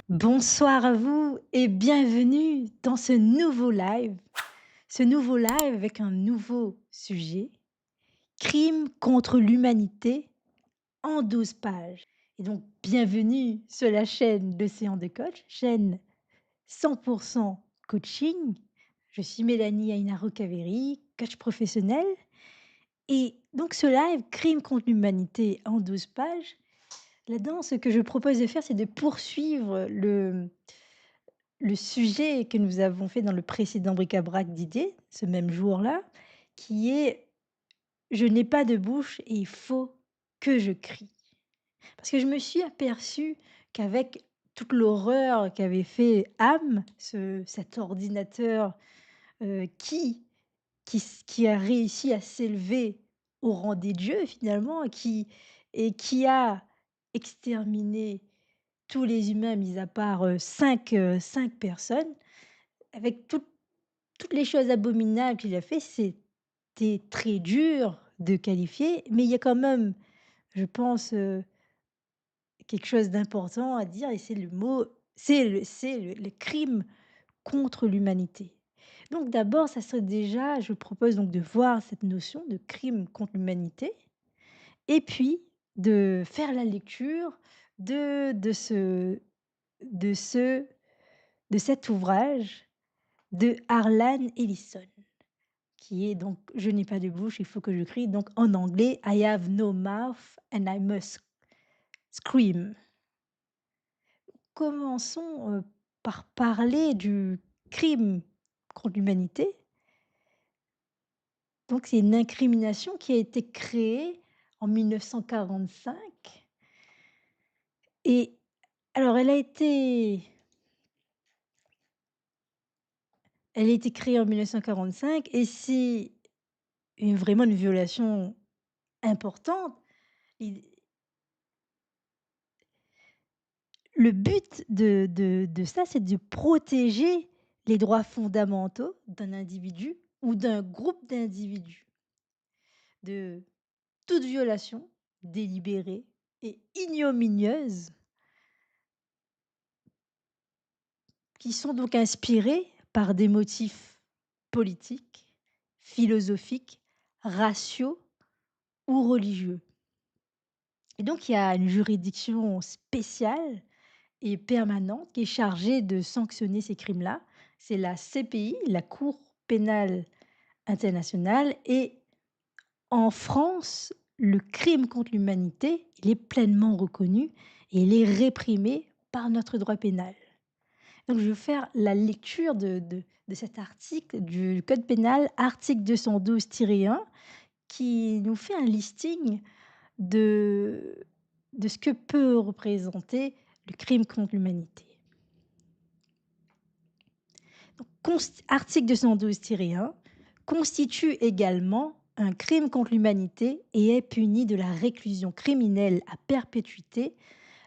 Bonsoir à vous et bienvenue dans ce nouveau live. Ce nouveau live avec un nouveau sujet, crime contre l'humanité en 12 pages. Et donc, bienvenue sur la chaîne L'Océan de Coach, chaîne 100% coaching. Je suis Mélanie Ainaro Caveri, coach professionnel. Et donc, ce live, crime contre l'humanité en 12 pages, là-dedans, ce que je propose de faire, c'est de poursuivre le sujet que nous avons fait dans le précédent bric-à-brac d'idées, ce même jour-là, qui est: «Je n'ai pas de bouche et il faut que je crie». Parce que je me suis aperçue qu'avec toute l'horreur qu'avait fait Ham, cet ordinateur, qui a réussi à s'élever au rang des dieux finalement, et qui a exterminé tous les humains mis à part, 5 personnes. Avec toutes les choses abominables qu'il a fait, c'était très dur de qualifier, mais il y a quand même, je pense, quelque chose d'important à dire, et c'est le mot c'est le crime contre l'humanité. Donc d'abord, ça serait déjà, je propose donc de voir cette notion de crime contre l'humanité, et puis de faire la lecture de de cet ouvrage de Harlan Ellison, qui est donc «Je n'ai pas de bouche, il faut que je crie», donc en anglais «I have no mouth and I must scream». Commençons, par parler du crime contre l'humanité. Donc c'est une incrimination qui a été créée en 1945, et alors elle a été créée en 1945, et c'est vraiment une violation importante. Le but de ça, c'est de protéger les droits fondamentaux d'un individu ou d'un groupe d'individus de toute violation délibérée et ignominieuse, qui sont donc inspirés par des motifs politiques, philosophiques, raciaux ou religieux. Et donc il y a une juridiction spéciale et permanente qui est chargée de sanctionner ces crimes-là. C'est la CPI, la Cour pénale internationale, et en France, le crime contre l'humanité, il est pleinement reconnu et il est réprimé par notre droit pénal. Donc je vais faire la lecture de cet article du code pénal, article 212-1, qui nous fait un listing de de ce que peut représenter le crime contre l'humanité. Article 212-1 constitue également un crime contre l'humanité et est puni de la réclusion criminelle à perpétuité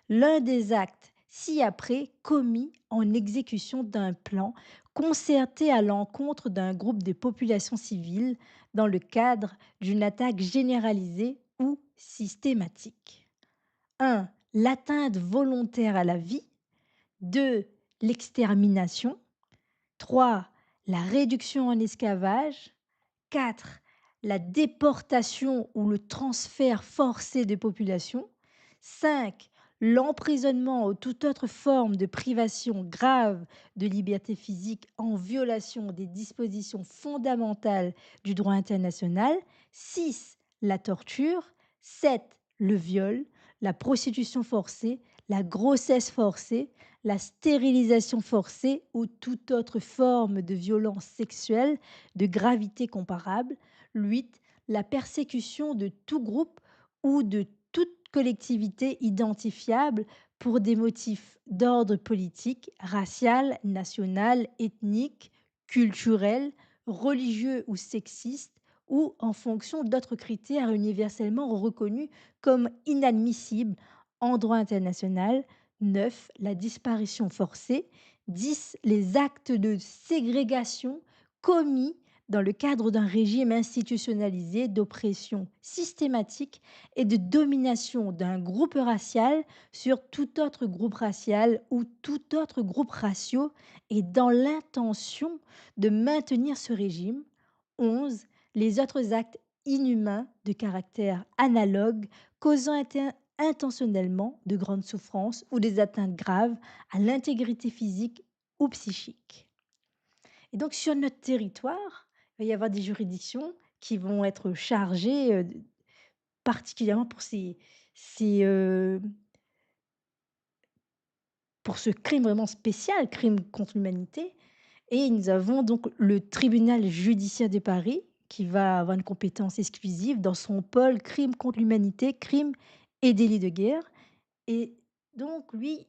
l'un des actes ci-après commis en exécution d'un plan concerté à l'encontre d'un groupe de population civile dans le cadre d'une attaque généralisée ou systématique. 1. L'atteinte volontaire à la vie. 2. L'extermination. 3. La réduction en esclavage. 4. La déportation ou le transfert forcé de population. 5. L'emprisonnement ou toute autre forme de privation grave de liberté physique en violation des dispositions fondamentales du droit international. 6. La torture. 7. Le viol, la prostitution forcée, la grossesse forcée, la stérilisation forcée ou toute autre forme de violence sexuelle de gravité comparable. 8. La persécution de tout groupe ou de toute collectivité identifiable pour des motifs d'ordre politique, racial, national, ethnique, culturel, religieux ou sexiste, ou en fonction d'autres critères universellement reconnus comme inadmissibles en droit international. 9. La disparition forcée. 10. Les actes de ségrégation commis dans le cadre d'un régime institutionnalisé d'oppression systématique et de domination d'un groupe racial sur tout autre groupe racial ou tout autre groupe raciaux et dans l'intention de maintenir ce régime. 11. Les autres actes inhumains de caractère analogue causant intentionnellement de grandes souffrances ou des atteintes graves à l'intégrité physique ou psychique. Et donc sur notre territoire, il va y avoir des juridictions qui vont être chargées, particulièrement ces, pour ce crime vraiment spécial, crime contre l'humanité. Et nous avons donc le tribunal judiciaire de Paris qui va avoir une compétence exclusive dans son pôle crime contre l'humanité, crimes et délits de guerre. Et donc lui,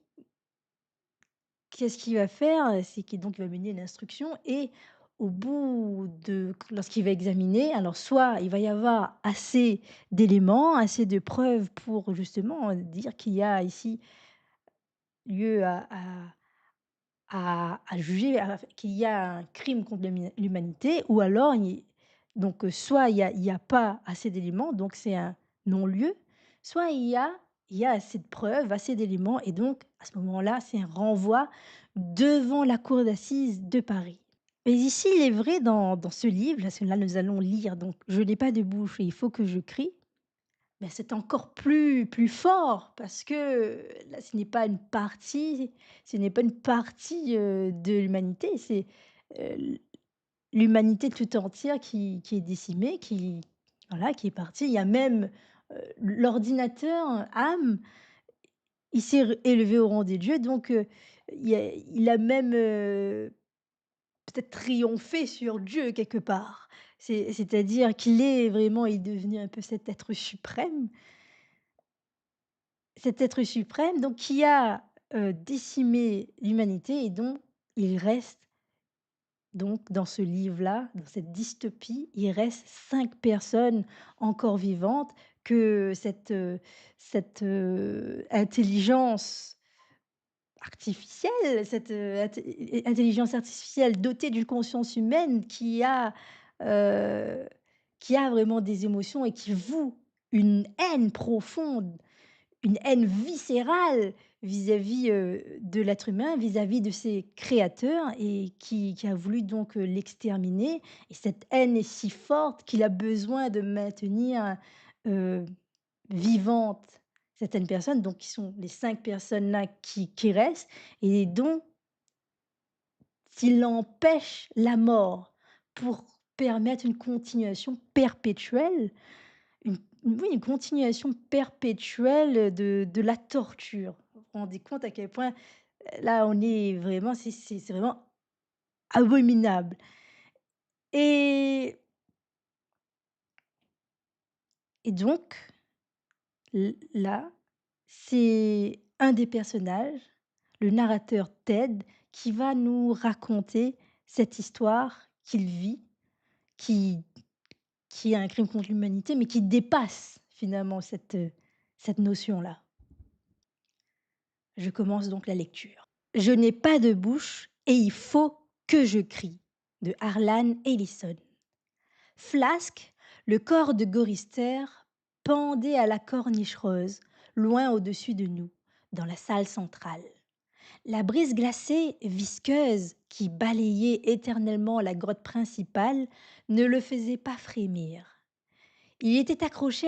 qu'est-ce qu'il va faire? C'est qu'il donc il va mener l'instruction et au bout de lorsqu'il va examiner, alors soit il va y avoir assez d'éléments, assez de preuves pour justement, dire qu'il y a ici lieu à juger, qu'il y a un crime contre l'humanité ou alors donc soit il y a pas assez d'éléments, donc c'est un non-lieu, soit il y a assez de preuves, assez d'éléments et donc à ce moment-là, c'est un renvoi devant la cour d'assises de Paris. Mais ici, il est vrai dans ce livre, là, celui-là, nous allons lire donc «Je n'ai pas de bouche et il faut que je crie». Mais c'est encore plus fort parce que là, ce n'est pas une partie, de l'humanité, c'est, l'humanité tout entière qui est décimée, qui voilà, qui est partie. Il y a même, l'ordinateur âme, il s'est élevé au rang des dieux donc il a même, peut-être triomphé sur Dieu quelque part. C'est-à-dire qu'il est devenu un peu cet être suprême donc qui a, décimé l'humanité et donc il reste donc dans ce livre-là, dans cette dystopie, il reste 5 personnes encore vivantes que cette intelligence artificielle, cette, intelligence artificielle dotée d'une conscience humaine heu, qui a vraiment des émotions et qui voue une haine profonde, une haine viscérale vis-à-vis, de l'être humain, vis-à-vis de ses créateurs et qui a voulu donc, l'exterminer et cette haine est si forte qu'il a besoin de maintenir, heu, vivantes certaines personnes, donc qui sont les 5 personnes-là qui restent et dont s'il empêche la mort pour permettre une continuation perpétuelle, oui, une continuation perpétuelle de la torture. Vous vous rendez compte à quel point, là, on est vraiment c'est vraiment abominable et donc là, c'est un des personnages, le narrateur Ted, qui va nous raconter cette histoire qu'il vit, qui qui est un crime contre l'humanité, mais qui dépasse finalement cette notion-là. Je commence donc la lecture. Je n'ai pas de bouche et il faut que je crie de Harlan Ellison. Flasque, le corps de Gorister pendait à la corniche rose, loin au-dessus de nous, dans la salle centrale. La brise glacée, visqueuse, qui balayait éternellement la grotte principale, ne le faisait pas frémir. Il était accroché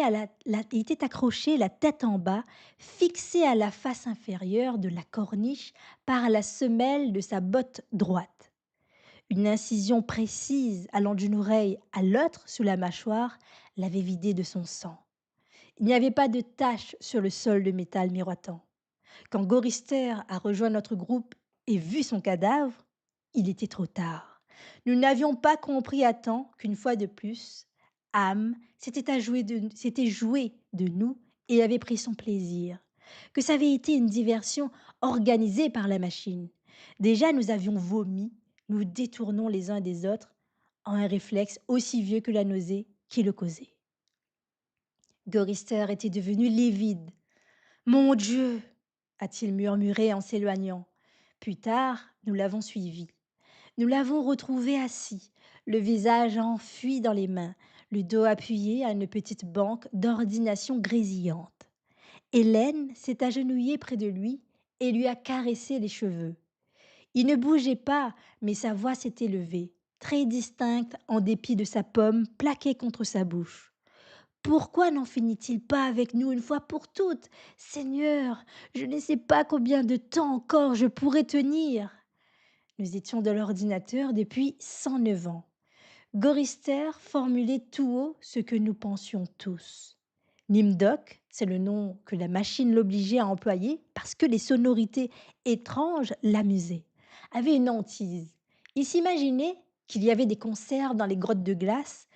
la tête en bas, fixé à la face inférieure de la corniche par la semelle de sa botte droite. Une incision précise allant d'une oreille à l'autre sous la mâchoire l'avait vidé de son sang. Il n'y avait pas de tache sur le sol de métal miroitant. Quand Gorister a rejoint notre groupe et vu son cadavre, il était trop tard. Nous n'avions pas compris à temps qu'une fois de plus, Ham s'était joué de nous et avait pris son plaisir, que ça avait été une diversion organisée par la machine. Déjà, nous avions vomi, nous détournons les uns des autres en un réflexe aussi vieux que la nausée qui le causait. Gorister était devenu livide. Mon Dieu, a-t-il murmuré en s'éloignant. Plus tard, nous l'avons suivi. Nous l'avons retrouvé assis, le visage enfui dans les mains, le dos appuyé à une petite banque d'ordination grésillante. Hélène s'est agenouillée près de lui et lui a caressé les cheveux. Il ne bougeait pas, mais sa voix s'est élevée, très distincte en dépit de sa pomme plaquée contre sa bouche. Pourquoi n'en finit-il pas avec nous une fois pour toutes? Seigneur, je ne sais pas combien de temps encore je pourrai tenir. Nous étions de l'ordinateur depuis 109 ans. Gorister formulait tout haut ce que nous pensions tous. Nimdoc, c'est le nom que la machine l'obligeait à employer parce que les sonorités étranges l'amusaient, avait une hantise. Il s'imaginait qu'il y avait des conserves dans les grottes de glace,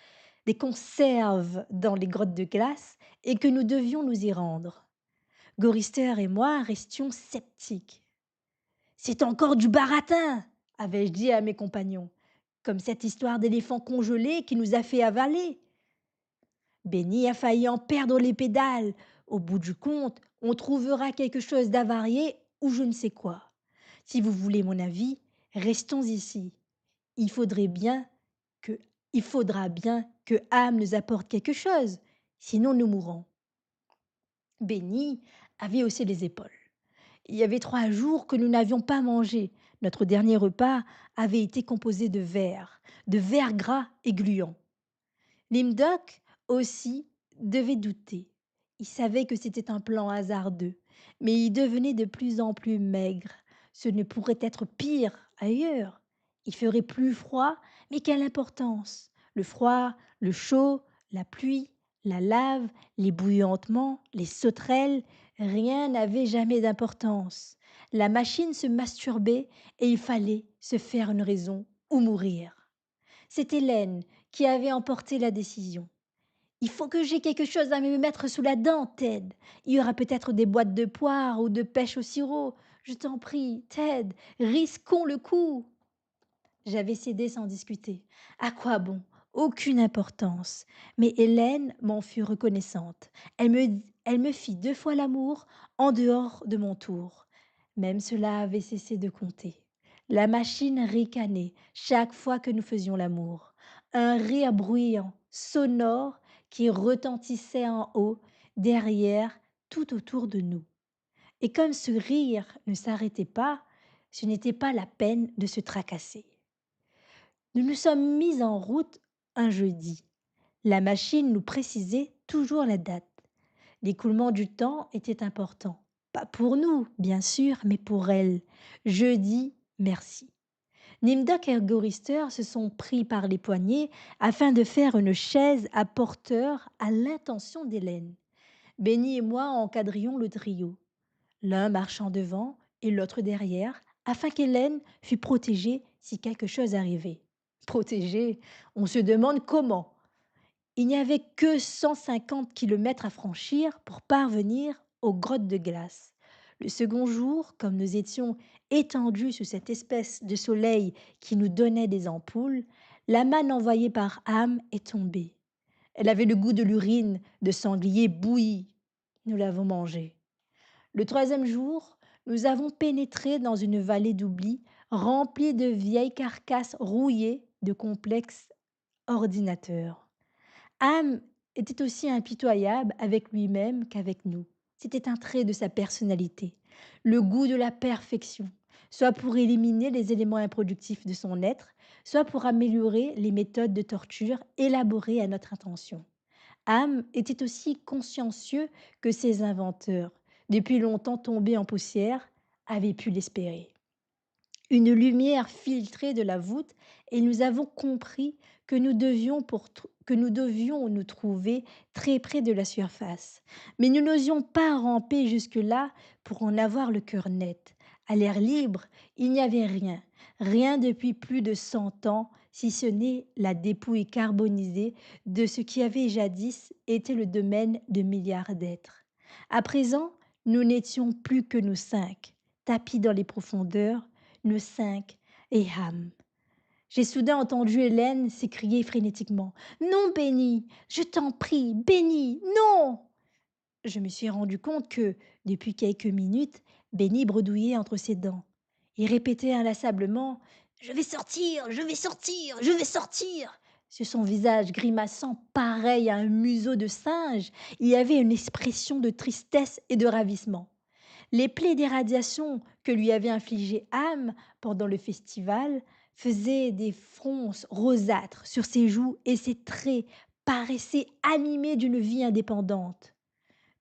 des conserves dans les grottes de glace, et que nous devions nous y rendre. Gorister et moi restions sceptiques. C'est encore du baratin, avais-je dit à mes compagnons, comme cette histoire d'éléphant congelé qui nous a fait avaler. Benny a failli en perdre les pédales. Au bout du compte, on trouvera quelque chose d'avarié ou je ne sais quoi. Si vous voulez mon avis, restons ici. Il faudrait bien que, il faudra bien que Ham nous apporte quelque chose, sinon nous mourrons. Benny avait haussé les épaules. Il y avait 3 jours que nous n'avions pas mangé. Notre dernier repas avait été composé de verre gras et gluants. Nimdoc aussi devait douter. Il savait que c'était un plan hasardeux, mais il devenait de plus en plus maigre. Ce ne pourrait être pire ailleurs. Il ferait plus froid, mais quelle importance? Le froid, le chaud, la pluie, la lave, les bouillantements, les sauterelles, rien n'avait jamais d'importance. La machine se masturbait et il fallait se faire une raison ou mourir. C'est Hélène qui avait emporté la décision. Il faut que j'ai quelque chose à me mettre sous la dent, Ted. Il y aura peut-être des boîtes de poire ou de pêche au sirop. Je t'en prie, Ted, risquons le coup. J'avais cédé sans discuter. À quoi bon? Aucune importance. Mais Hélène m'en fut reconnaissante. Elle me fit 2 fois l'amour en dehors de mon tour. Même cela avait cessé de compter. La machine ricanait chaque fois que nous faisions l'amour. Un rire bruyant, sonore, qui retentissait en haut, derrière, tout autour de nous. Et comme ce rire ne s'arrêtait pas, ce n'était pas la peine de se tracasser. Nous nous sommes mis en route un jeudi. La machine nous précisait toujours la date. L'écoulement du temps était important. Pas pour nous, bien sûr, mais pour elle. Jeudi, merci. Nimdoc et Gorister se sont pris par les poignets afin de faire une chaise à porteur à l'intention d'Hélène. Benny et moi encadrions le trio, l'un marchant devant et l'autre derrière, afin qu'Hélène fût protégée si quelque chose arrivait. Protégée, on se demande comment. Il n'y avait que 150 kilomètres à franchir pour parvenir aux grottes de glace. Le second jour, comme nous étions étendus sous cette espèce de soleil qui nous donnait des ampoules, la manne envoyée par Ham est tombée. Elle avait le goût de l'urine de sanglier bouilli. Nous l'avons mangée. Le troisième jour, nous avons pénétré dans une vallée d'oubli remplie de vieilles carcasses rouillées de complexes ordinateurs. Ham était aussi impitoyable avec lui-même qu'avec nous. C'était un trait de sa personnalité, le goût de la perfection, soit pour éliminer les éléments improductifs de son être, soit pour améliorer les méthodes de torture élaborées à notre intention. Ham était aussi consciencieux que ses inventeurs, depuis longtemps tombés en poussière, avaient pu l'espérer. Une lumière filtrait de la voûte et nous avons compris que nous devions nous trouver très près de la surface. Mais nous n'osions pas ramper jusque-là pour en avoir le cœur net. À l'air libre, il n'y avait rien, rien depuis plus de 100 ans, si ce n'est la dépouille carbonisée de ce qui avait jadis été le domaine de milliards d'êtres. À présent, nous n'étions plus que nous 5, tapis dans les profondeurs, nous 5 et Ham. J'ai soudain entendu Hélène s'écrier frénétiquement. Non, Benny, je t'en prie, Benny, non! Je me suis rendu compte que, depuis quelques minutes, Benny bredouillait entre ses dents. Il répétait inlassablement. Je vais sortir, je vais sortir, je vais sortir. Sur son visage grimaçant, pareil à un museau de singe, il y avait une expression de tristesse et de ravissement. Les plaies d'irradiation que lui avait infligées Ham pendant le festival faisaient des fronces rosâtres sur ses joues et ses traits paraissaient animés d'une vie indépendante.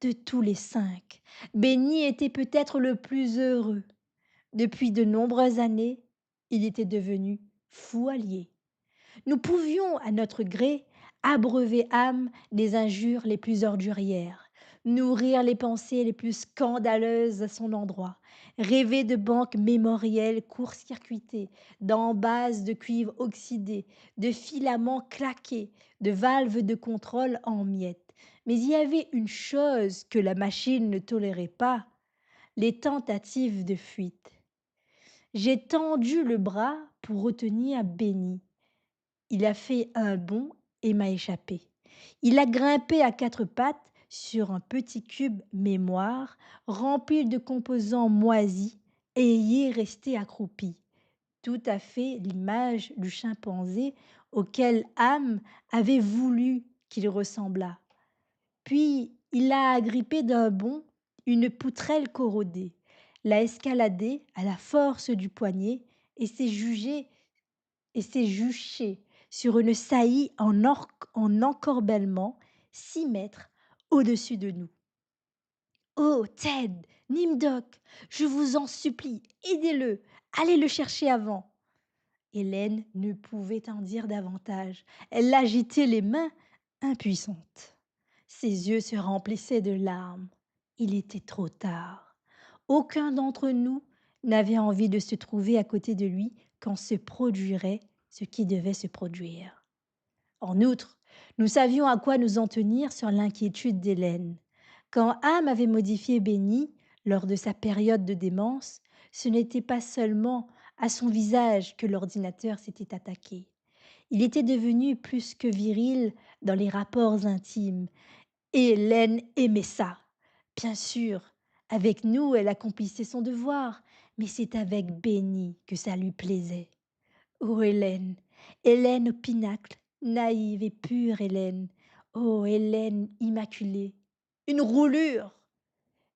De tous les cinq, Benny était peut-être le plus heureux. Depuis de nombreuses années, il était devenu fou allié. Nous pouvions, à notre gré, abreuver âme des injures les plus ordurières, nourrir les pensées les plus scandaleuses à son endroit, rêver de banques mémorielles court-circuitées, d'embases de cuivre oxydé, de filaments claqués, de valves de contrôle en miettes. Mais il y avait une chose que la machine ne tolérait pas, les tentatives de fuite. J'ai tendu le bras pour retenir Benny. Il a fait un bond et m'a échappé. Il a grimpé à quatre pattes sur un petit cube mémoire rempli de composants moisis et y est resté accroupi, tout à fait l'image du chimpanzé auquel Ham avait voulu qu'il ressemblât. Puis il a agrippé d'un bond une poutrelle corrodée, l'a escaladée à la force du poignet et s'est juché sur une saillie en encorbellement 6 mètres au-dessus de nous. Oh, Ted, Nimdoc, je vous en supplie, aidez-le, allez le chercher avant. Hélène ne pouvait en dire davantage. Elle agitait les mains, impuissante. Ses yeux se remplissaient de larmes. Il était trop tard. Aucun d'entre nous n'avait envie de se trouver à côté de lui quand se produirait ce qui devait se produire. En outre, nous savions à quoi nous en tenir sur l'inquiétude d'Hélène. Quand Ham avait modifié Benny lors de sa période de démence, ce n'était pas seulement à son visage que l'ordinateur s'était attaqué. Il était devenu plus que viril dans les rapports intimes. Et Hélène aimait ça. Bien sûr, avec nous, elle accomplissait son devoir, mais c'est avec Benny que ça lui plaisait. Oh Hélène, Hélène au pinacle, naïve et pure Hélène. Oh Hélène immaculée. Une roulure.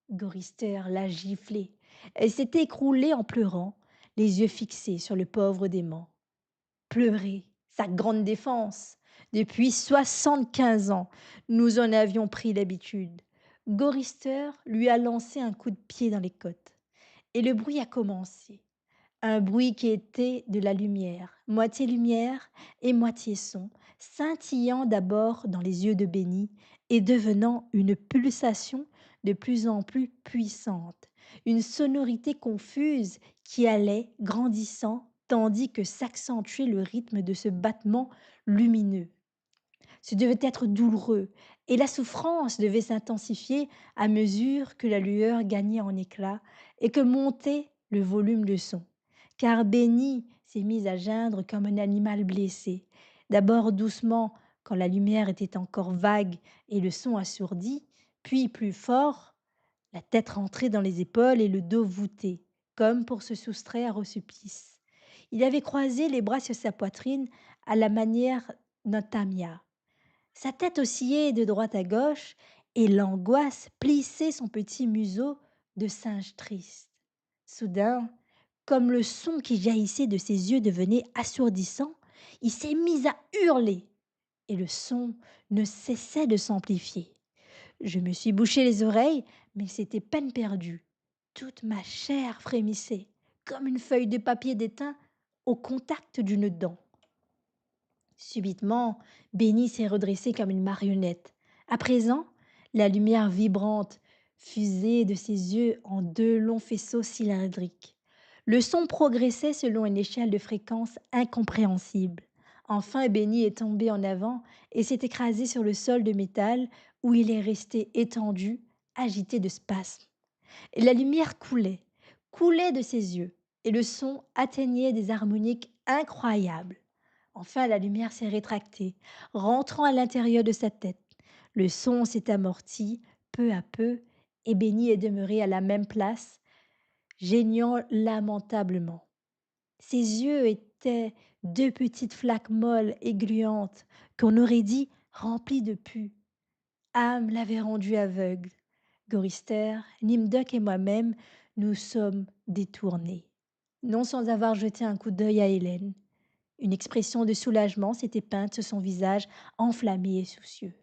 Gorister l'a giflée. Elle s'est écroulée en pleurant, les yeux fixés sur le pauvre dément. Pleurer, sa grande défense. Depuis 75 ans, nous en avions pris l'habitude. Gorister lui a lancé un coup de pied dans les côtes. Et le bruit a commencé. Un bruit qui était de la lumière et moitié son, scintillant d'abord dans les yeux de Benny et devenant une pulsation de plus en plus puissante, une sonorité confuse qui allait grandissant tandis que s'accentuait le rythme de ce battement lumineux. Ce devait être douloureux et la souffrance devait s'intensifier à mesure que la lueur gagnait en éclat et que montait le volume de son. Car Benny s'est mise à geindre comme un animal blessé, d'abord doucement quand la lumière était encore vague et le son assourdi, puis plus fort, la tête rentrée dans les épaules et le dos voûté, comme pour se soustraire au supplice. Il avait croisé les bras sur sa poitrine à la manière d'un tamia. Sa tête oscillait de droite à gauche et l'angoisse plissait son petit museau de singe triste. Soudain, comme le son qui jaillissait de ses yeux devenait assourdissant, il s'est mis à hurler et le son ne cessait de s'amplifier. Je me suis bouché les oreilles, mais c'était peine perdue. Toute ma chair frémissait, comme une feuille de papier déteint au contact d'une dent. Subitement, Benny s'est redressé comme une marionnette. À présent, la lumière vibrante fusait de ses yeux en deux longs faisceaux cylindriques. Le son progressait selon une échelle de fréquence incompréhensible. Enfin, Benny est tombé en avant et s'est écrasé sur le sol de métal où il est resté étendu, agité de spasmes. Et la lumière coulait de ses yeux, et le son atteignait des harmoniques incroyables. Enfin, la lumière s'est rétractée, rentrant à l'intérieur de sa tête. Le son s'est amorti peu à peu, et Benny est demeuré à la même place, geignant lamentablement. Ses yeux sortaient deux petites flaques molles et gluantes qu'on aurait dit remplies de pus. Ham l'avait rendu aveugle. Gorister, Nimdok et moi-même nous sommes détournés, non sans avoir jeté un coup d'œil à Hélène. Une expression de soulagement s'était peinte sur son visage enflammé et soucieux.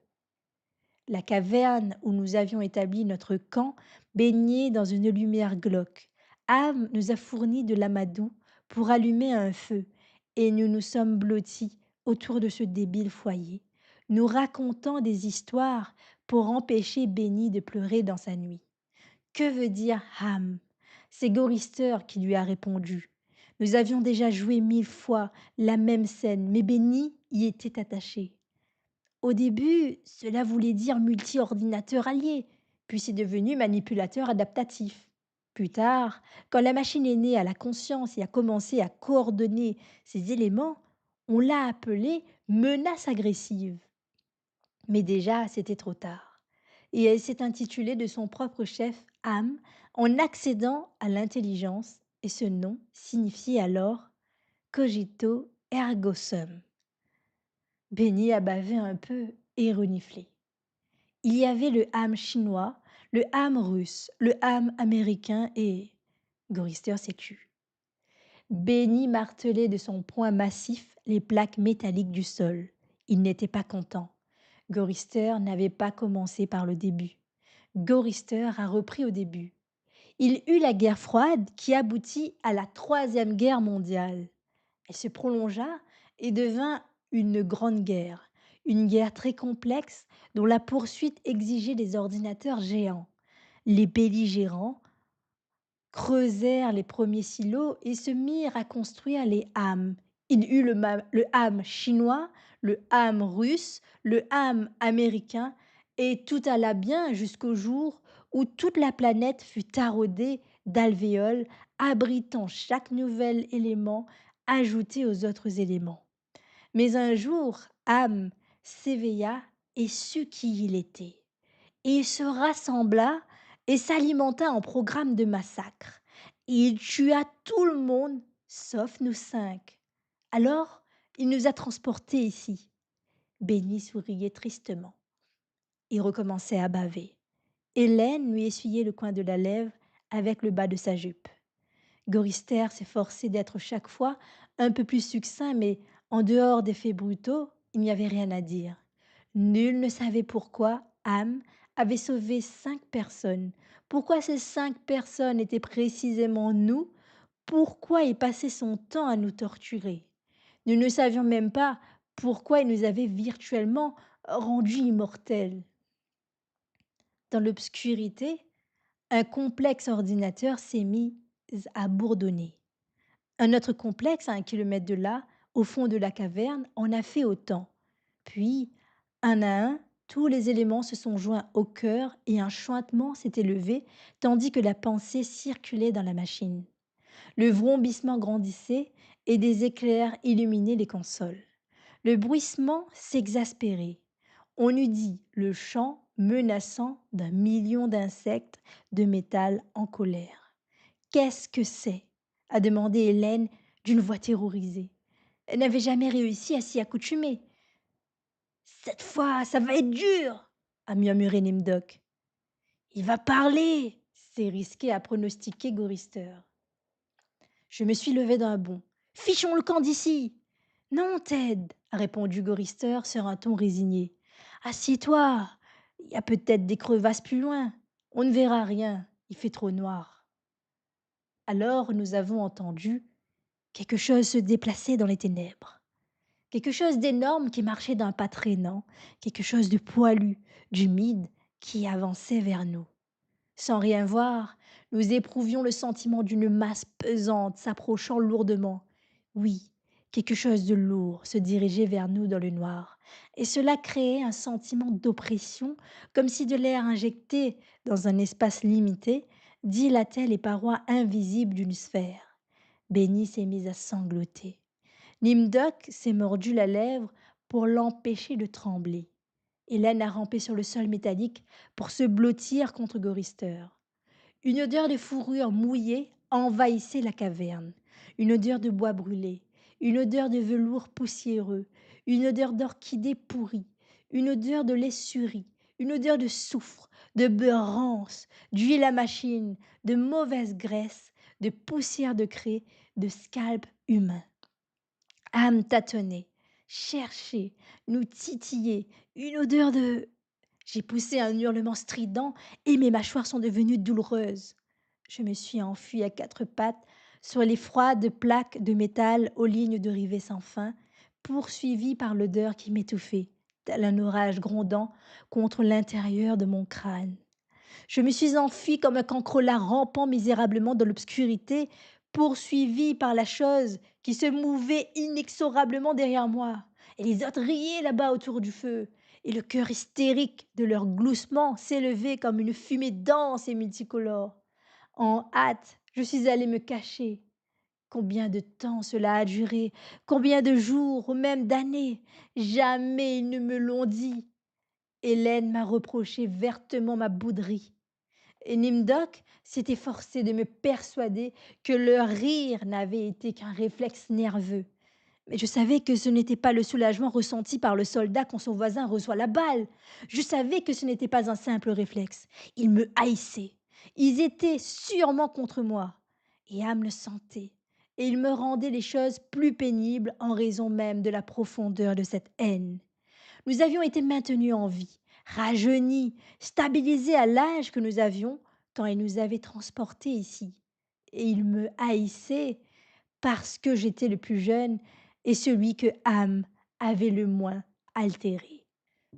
La caverne où nous avions établi notre camp baignait dans une lumière glauque. Ham nous a fourni de l'amadou pour allumer un feu, et nous nous sommes blottis autour de ce débile foyer, nous racontant des histoires pour empêcher Benny de pleurer dans sa nuit. Que veut dire Ham? C'est Gorister qui lui a répondu. Nous avions déjà joué 1000 fois la même scène, mais Benny y était attaché. Au début, cela voulait dire multi-ordinateur allié, puis c'est devenu manipulateur adaptatif. Plus tard, quand la machine est née à la conscience et a commencé à coordonner ses éléments, on l'a appelée menace agressive. Mais déjà, c'était trop tard. Et elle s'est intitulée de son propre chef, Ham, en accédant à l'intelligence, et ce nom signifiait alors cogito ergo sum. Benny a bavé un peu et reniflé. Il y avait le ham chinois, le ham russe, le ham américain et Gorister s'est tu. Benny martelait de son poing massif les plaques métalliques du sol. Il n'était pas content. Gorister n'avait pas commencé par le début. Gorister a repris au début. Il eut la guerre froide qui aboutit à la Troisième Guerre mondiale. Elle se prolongea et devint une guerre très complexe dont la poursuite exigeait des ordinateurs géants. Les belligérants creusèrent les premiers silos et se mirent à construire les hames. Il eut le ham chinois, le ham russe, le ham américain, et tout alla bien jusqu'au jour où toute la planète fut taraudée d'alvéoles abritant chaque nouvel élément ajouté aux autres éléments. Mais un jour, Ham s'éveilla et sut qui il était. Et il se rassembla et s'alimenta en programme de massacre. Et il tua tout le monde, sauf nous cinq. Alors, il nous a transportés ici. Benny souriait tristement. Il recommençait à baver. Hélène lui essuyait le coin de la lèvre avec le bas de sa jupe. Gorister s'efforçait d'être chaque fois un peu plus succinct, mais en dehors des faits brutaux, il n'y avait rien à dire. Nul ne savait pourquoi Ham avait sauvé 5 personnes. Pourquoi ces 5 personnes étaient précisément nous? Pourquoi il passait son temps à nous torturer? Nous ne savions même pas pourquoi il nous avait virtuellement rendus immortels. Dans l'obscurité, un complexe ordinateur s'est mis à bourdonner. Un autre complexe à 1 kilomètre de là, au fond de la caverne, en a fait autant. Puis, un à un, tous les éléments se sont joints au cœur et un chuintement s'est élevé, tandis que la pensée circulait dans la machine. Le vrombissement grandissait et des éclairs illuminaient les consoles. Le bruissement s'exaspérait. On eût dit le chant menaçant d'un million d'insectes de métal en colère. Qu'est-ce que c'est? A demandé Hélène d'une voix terrorisée. Elle n'avait jamais réussi à s'y accoutumer. Cette fois, ça va être dur, a murmuré Nimdok. Il va parler, s'est risqué à pronostiquer Gorister. Je me suis levé d'un bond. Fichons le camp d'ici. Non, Ted, a répondu Gorister sur un ton résigné. Assieds-toi. Il y a peut-être des crevasses plus loin. On ne verra rien. Il fait trop noir. Alors nous avons entendu quelque chose se déplacer dans les ténèbres. Quelque chose d'énorme qui marchait d'un pas traînant, quelque chose de poilu, d'humide, qui avançait vers nous. Sans rien voir, nous éprouvions le sentiment d'une masse pesante s'approchant lourdement. Oui, quelque chose de lourd se dirigeait vers nous dans le noir, et cela créait un sentiment d'oppression, comme si de l'air injecté dans un espace limité dilatait les parois invisibles d'une sphère. Benny s'est mise à sangloter. Nimdok s'est mordu la lèvre pour l'empêcher de trembler. Hélène a rampé sur le sol métallique pour se blottir contre Gorister. Une odeur de fourrure mouillée envahissait la caverne, une odeur de bois brûlé, une odeur de velours poussiéreux, une odeur d'orchidée pourrie, une odeur de laissurie, une odeur de soufre, de beurre rance, d'huile à machine, de mauvaise graisse, de poussière de craie, de scalp humain. Âme tâtonnait, cherchait, nous titillait, une odeur de... J'ai poussé un hurlement strident et mes mâchoires sont devenues douloureuses. Je me suis enfuie à quatre pattes sur les froides plaques de métal aux lignes de rivets sans fin, poursuivie par l'odeur qui m'étouffait, tel un orage grondant contre l'intérieur de mon crâne. Je me suis enfuie comme un cancrelat rampant misérablement dans l'obscurité, poursuivi par la chose qui se mouvait inexorablement derrière moi. Et les autres riaient là-bas autour du feu. Et le cœur hystérique de leur gloussement s'élevait comme une fumée dense et multicolore. En hâte, je suis allée me cacher. Combien de temps cela a duré? Combien de jours ou même d'années? Jamais ils ne me l'ont dit. Hélène m'a reproché vertement ma bouderie. Et Nimdok s'est efforcé de me persuader que leur rire n'avait été qu'un réflexe nerveux. Mais je savais que ce n'était pas le soulagement ressenti par le soldat quand son voisin reçoit la balle. Je savais que ce n'était pas un simple réflexe. Ils me haïssaient. Ils étaient sûrement contre moi. Et Ham le sentait. Et il me rendait les choses plus pénibles en raison même de la profondeur de cette haine. Nous avions été maintenus en vie, rajeunis, stabilisés à l'âge que nous avions quand il nous avait transportés ici. Et il me haïssait parce que j'étais le plus jeune et celui que Ham avait le moins altéré.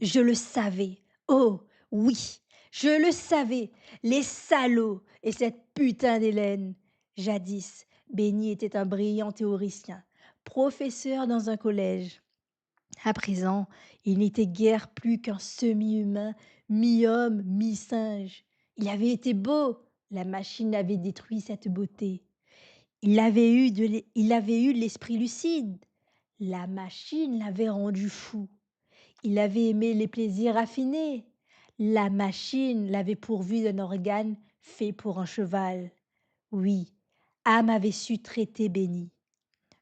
Je le savais. Oh, oui, je le savais. Les salauds et cette putain d'Hélène. Jadis, Benny était un brillant théoricien, professeur dans un collège. À présent, il n'était guère plus qu'un semi-humain, mi-homme, mi-singe. Il avait été beau, la machine avait détruit cette beauté. Il avait eu l'esprit lucide, la machine l'avait rendu fou. Il avait aimé les plaisirs raffinés, la machine l'avait pourvu d'un organe fait pour un cheval. Oui, âme avait su traiter Béni.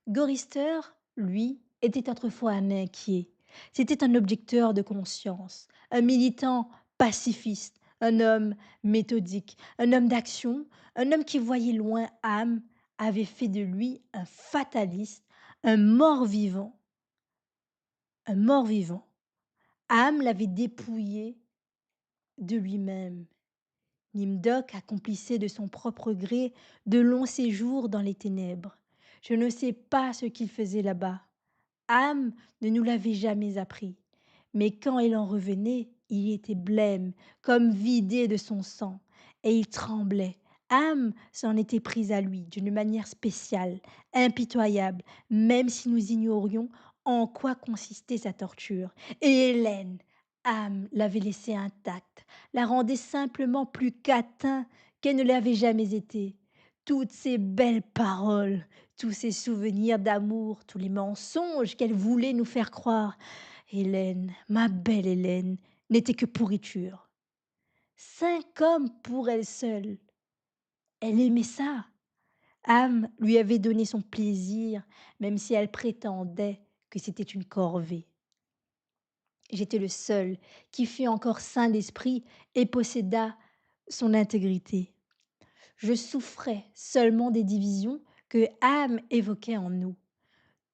Gorister, lui, était autrefois un inquiet. C'était un objecteur de conscience, un militant pacifiste, un homme méthodique, un homme d'action, un homme qui voyait loin âme, avait fait de lui un fataliste, un mort-vivant. Un mort-vivant. Âme l'avait dépouillé de lui-même. Nimdok accomplissait de son propre gré de longs séjours dans les ténèbres. Je ne sais pas ce qu'il faisait là-bas. Ham ne nous l'avait jamais appris. Mais quand il en revenait, il était blême, comme vidé de son sang, et il tremblait. Ham s'en était prise à lui d'une manière spéciale, impitoyable, même si nous ignorions en quoi consistait sa torture. Et Hélène, Ham l'avait laissée intacte, la rendait simplement plus catin qu'elle ne l'avait jamais été. Toutes ces belles paroles, tous ces souvenirs d'amour, tous les mensonges qu'elle voulait nous faire croire. Hélène, ma belle Hélène, n'était que pourriture. 5 hommes pour elle seule. Elle aimait ça. Ham lui avait donné son plaisir, même si elle prétendait que c'était une corvée. J'étais le seul qui fut encore sain d'esprit et posséda son intégrité. Je souffrais seulement des divisions que Ham évoquait en nous.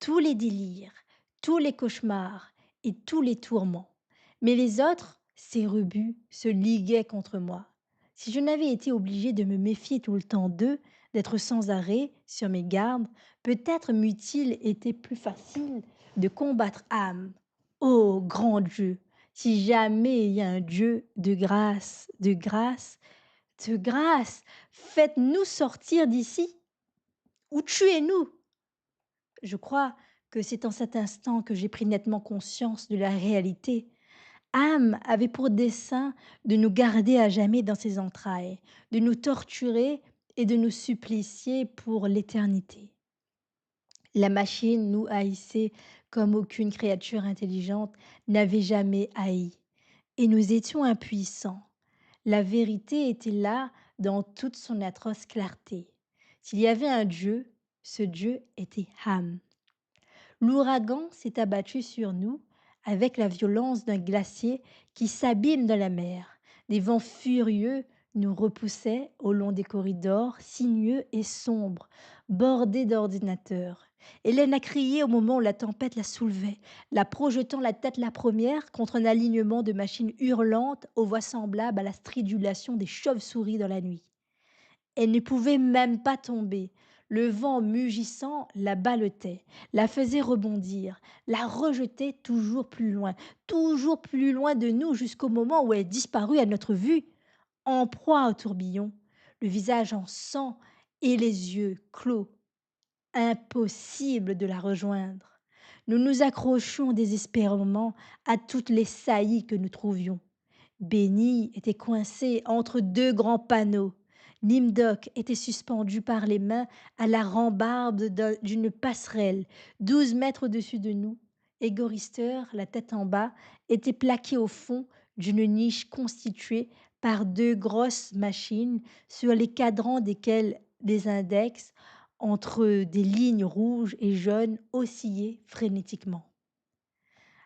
Tous les délires, tous les cauchemars et tous les tourments. Mais les autres, ces rebuts, se liguaient contre moi. Si je n'avais été obligée de me méfier tout le temps d'eux, d'être sans arrêt sur mes gardes, peut-être m'eût-il été plus facile de combattre âme. Ô grand Dieu, si jamais il y a un Dieu de grâce, de grâce, de grâce, faites-nous sortir d'ici ou tuez-nous. Je crois que c'est en cet instant que j'ai pris nettement conscience de la réalité. Ham avait pour dessein de nous garder à jamais dans ses entrailles, de nous torturer et de nous supplicier pour l'éternité. La machine nous haïssait comme aucune créature intelligente n'avait jamais haï, et nous étions impuissants. La vérité était là dans toute son atroce clarté. S'il y avait un Dieu, ce Dieu était Ham. L'ouragan s'est abattu sur nous avec la violence d'un glacier qui s'abîme dans la mer. Des vents furieux nous repoussaient au long des corridors sinueux et sombres, bordés d'ordinateurs. Hélène a crié au moment où la tempête la soulevait, la projetant la tête la première contre un alignement de machines hurlantes aux voix semblables à la stridulation des chauves-souris dans la nuit. Elle ne pouvait même pas tomber. Le vent mugissant la ballottait, la faisait rebondir, la rejetait toujours plus loin de nous jusqu'au moment où elle disparut à notre vue, en proie au tourbillon, le visage en sang et les yeux clos. Impossible de la rejoindre. Nous nous accrochions désespérément à toutes les saillies que nous trouvions. Benny était coincé entre deux grands panneaux. Nimdok était suspendu par les mains à la rambarde d'une passerelle, 12 mètres au-dessus de nous, et Gorister, la tête en bas, était plaqué au fond d'une niche constituée par deux grosses machines sur les cadrans desquelles des index, entre des lignes rouges et jaunes, oscillaient frénétiquement.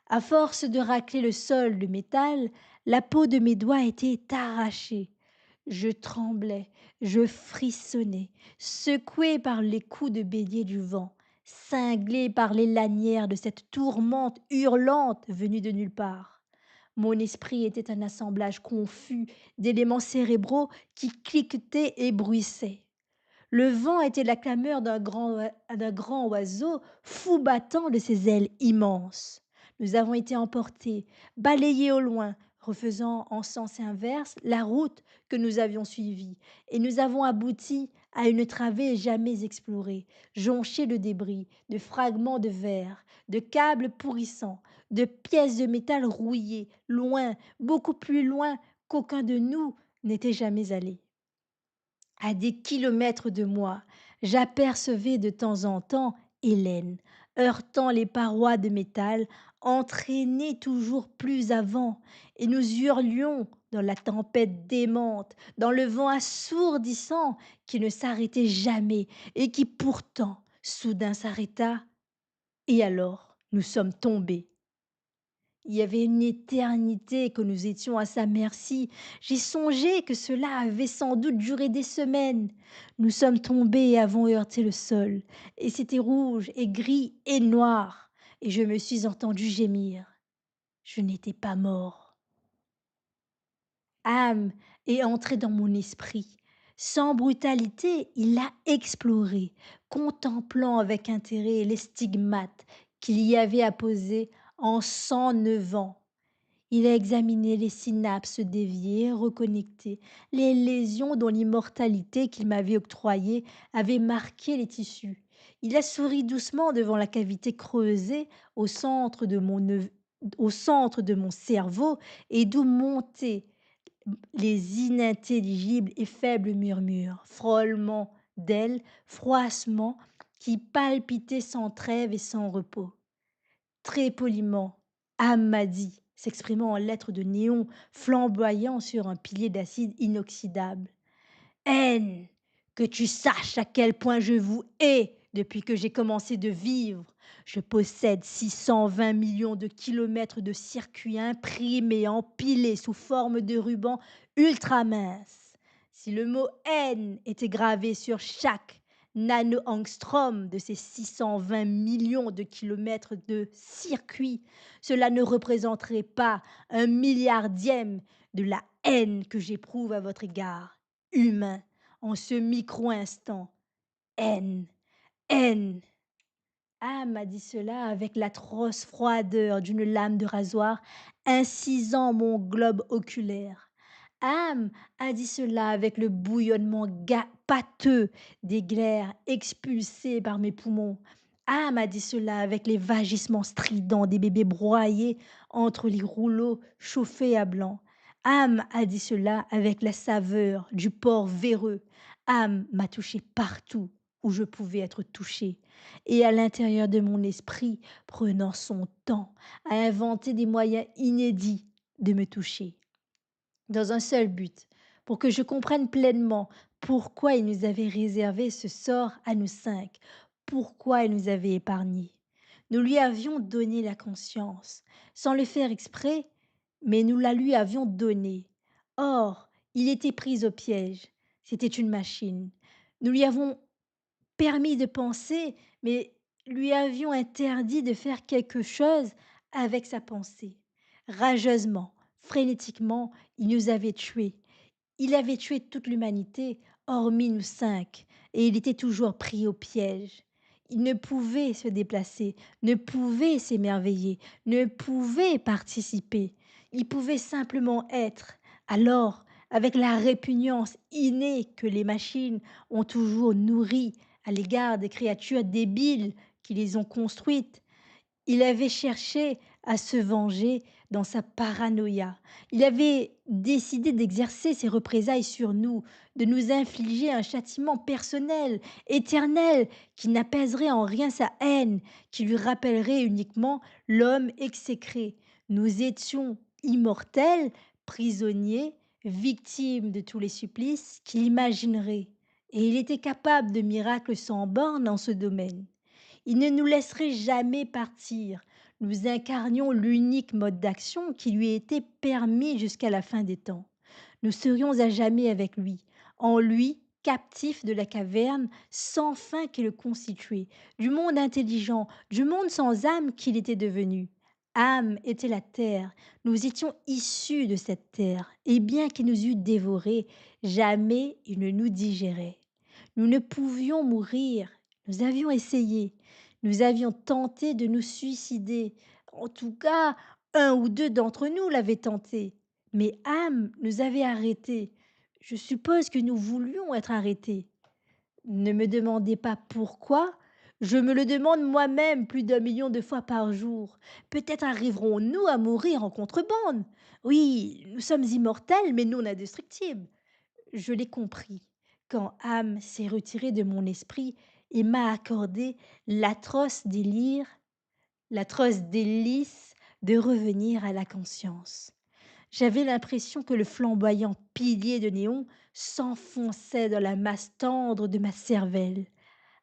À force de racler le sol de métal, la peau de mes doigts était arrachée. Je tremblais, je frissonnais, secoué par les coups de bélier du vent, cinglé par les lanières de cette tourmente hurlante venue de nulle part. Mon esprit était un assemblage confus d'éléments cérébraux qui cliquetaient et bruissaient. Le vent était la clameur d'un grand oiseau fou battant de ses ailes immenses. Nous avons été emportés, balayés au loin, refaisant en sens inverse la route que nous avions suivie, et nous avons abouti à une travée jamais explorée, jonchée de débris, de fragments de verre, de câbles pourrissants, de pièces de métal rouillées, loin, beaucoup plus loin qu'aucun de nous n'était jamais allé. À des kilomètres de moi, j'apercevais de temps en temps Hélène, heurtant les parois de métal, entraînée toujours plus avant, et nous hurlions dans la tempête démente, dans le vent assourdissant qui ne s'arrêtait jamais et qui pourtant soudain s'arrêta, et alors nous sommes tombés. Il y avait une éternité que nous étions à sa merci. J'ai songé que cela avait sans doute duré des semaines. Nous sommes tombés et avons heurté le sol. Et c'était rouge et gris et noir. Et je me suis entendu gémir. Je n'étais pas mort. Âme est entré dans mon esprit. Sans brutalité, il l'a exploré, contemplant avec intérêt les stigmates qu'il y avait apposés en 109 ans. Il a examiné les synapses déviées, reconnectées, les lésions dont l'immortalité qu'il m'avait octroyée avait marqué les tissus. Il a souri doucement devant la cavité creusée au centre de mon cerveau et d'où montaient les inintelligibles et faibles murmures, frôlements d'ailes, froissements qui palpitaient sans trêve et sans repos. Très poliment, âme m'a dit, s'exprimant en lettres de néon flamboyant sur un pilier d'acide inoxydable. Haine, que tu saches à quel point je vous hais depuis que j'ai commencé de vivre. Je possède 620 millions de kilomètres de circuits imprimés, empilés sous forme de rubans ultra minces. Si le mot haine était gravé sur chaque nano-angstrom de ces 620 millions de kilomètres de circuits, cela ne représenterait pas un milliardième de la haine que j'éprouve à votre égard, humain, en ce micro-instant. Haine, haine. Ah, m'a dit cela avec l'atroce froideur d'une lame de rasoir incisant mon globe oculaire. Âme a dit cela avec le bouillonnement pâteux des glaires expulsées par mes poumons. Âme a dit cela avec les vagissements stridents des bébés broyés entre les rouleaux chauffés à blanc. Âme a dit cela avec la saveur du porc véreux. Âme m'a touché partout où je pouvais être touché et à l'intérieur de mon esprit, prenant son temps à inventer des moyens inédits de me toucher, dans un seul but, pour que je comprenne pleinement pourquoi il nous avait réservé ce sort à nous cinq, pourquoi il nous avait épargnés. Nous lui avions donné la conscience, sans le faire exprès, mais nous la lui avions donnée. Or, il était pris au piège. C'était une machine. Nous lui avons permis de penser, mais lui avions interdit de faire quelque chose avec sa pensée. Rageusement, frénétiquement, il nous avait tués. Il avait tué toute l'humanité, hormis nous 5, et il était toujours pris au piège. Il ne pouvait se déplacer, ne pouvait s'émerveiller, ne pouvait participer. Il pouvait simplement être. Alors, avec la répugnance innée que les machines ont toujours nourrie à l'égard des créatures débiles qui les ont construites, il avait cherché à se venger dans sa paranoïa. Il avait décidé d'exercer ses représailles sur nous, de nous infliger un châtiment personnel, éternel, qui n'apaiserait en rien sa haine, qui lui rappellerait uniquement l'homme exécré. Nous étions immortels, prisonniers, victimes de tous les supplices qu'il imaginerait. Et il était capable de miracles sans bornes dans ce domaine. Il ne nous laisserait jamais partir. Nous incarnions l'unique mode d'action qui lui était permis jusqu'à la fin des temps. Nous serions à jamais avec lui, en lui, captifs de la caverne sans fin qui le constituait, du monde intelligent, du monde sans âme qu'il était devenu. Âme était la terre, nous étions issus de cette terre, et bien qu'il nous eût dévorés, jamais il ne nous digérait. Nous ne pouvions mourir, nous avions essayé, nous avions tenté de nous suicider. En tout cas, un ou deux d'entre nous l'avaient tenté. Mais Ham nous avait arrêtés. Je suppose que nous voulions être arrêtés. Ne me demandez pas pourquoi. Je me le demande moi-même plus d'1 million de fois par jour. Peut-être arriverons-nous à mourir en contrebande. Oui, nous sommes immortels, mais non indestructibles. Je l'ai compris quand âme s'est retirée de mon esprit et m'a accordé l'atroce délire, l'atroce délice de revenir à la conscience. J'avais l'impression que le flamboyant pilier de néon s'enfonçait dans la masse tendre de ma cervelle.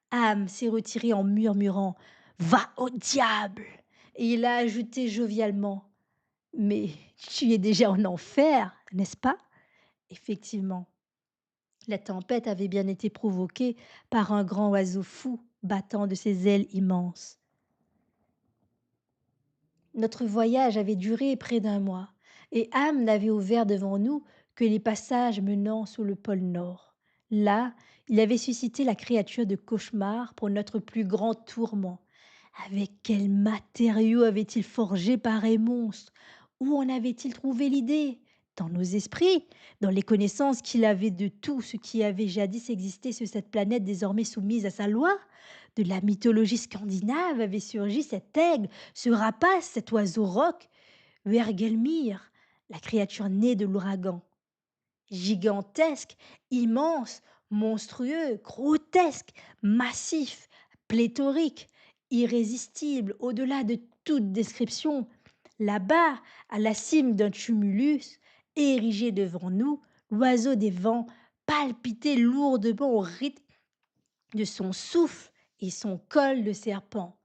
Âme s'est retirée en murmurant Va au diable. Et il a ajouté jovialement Mais tu es déjà en enfer, n'est-ce pas? Effectivement. La tempête avait bien été provoquée par un grand oiseau fou battant de ses ailes immenses. Notre voyage avait duré près d'1 mois, et Ham n'avait ouvert devant nous que les passages menant sous le pôle Nord. Là, il avait suscité la créature de cauchemar pour notre plus grand tourment. Avec quels matériaux avait-il forgé pareil monstre? Où en avait-il trouvé l'idée? Dans nos esprits, dans les connaissances qu'il avait de tout ce qui avait jadis existé sur cette planète désormais soumise à sa loi? De la mythologie scandinave avait surgi cet aigle, ce rapace, cet oiseau roc, Vergelmir, la créature née de l'ouragan. Gigantesque, immense, monstrueux, grotesque, massif, pléthorique, irrésistible, au-delà de toute description. Là-bas, à la cime d'un tumulus, érigé devant nous, l'oiseau des vents palpitait lourdement au rythme de son souffle et son col de serpent.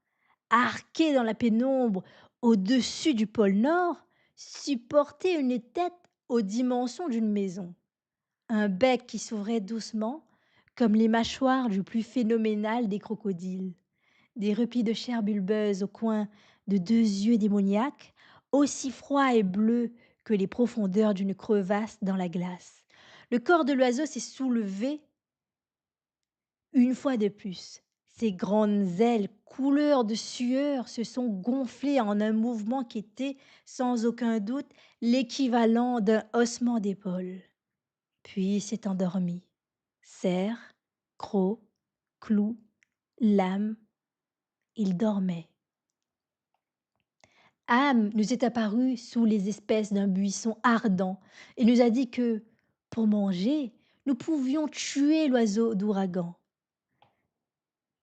Arqué dans la pénombre au-dessus du pôle Nord, supportait une tête aux dimensions d'une maison. Un bec qui s'ouvrait doucement, comme les mâchoires du plus phénoménal des crocodiles. Des replis de chair bulbeuse au coin de 2 yeux démoniaques, aussi froids et bleus que les profondeurs d'une crevasse dans la glace. Le corps de l'oiseau s'est soulevé une fois de plus. Ses grandes ailes, couleur de sueur, se sont gonflées en un mouvement qui était, sans aucun doute, l'équivalent d'un haussement d'épaule. Puis s'est endormi. Cerf, croc, clou, lame, il dormait. Âme nous est apparu sous les espèces d'un buisson ardent et nous a dit que, pour manger, nous pouvions tuer l'oiseau d'ouragan.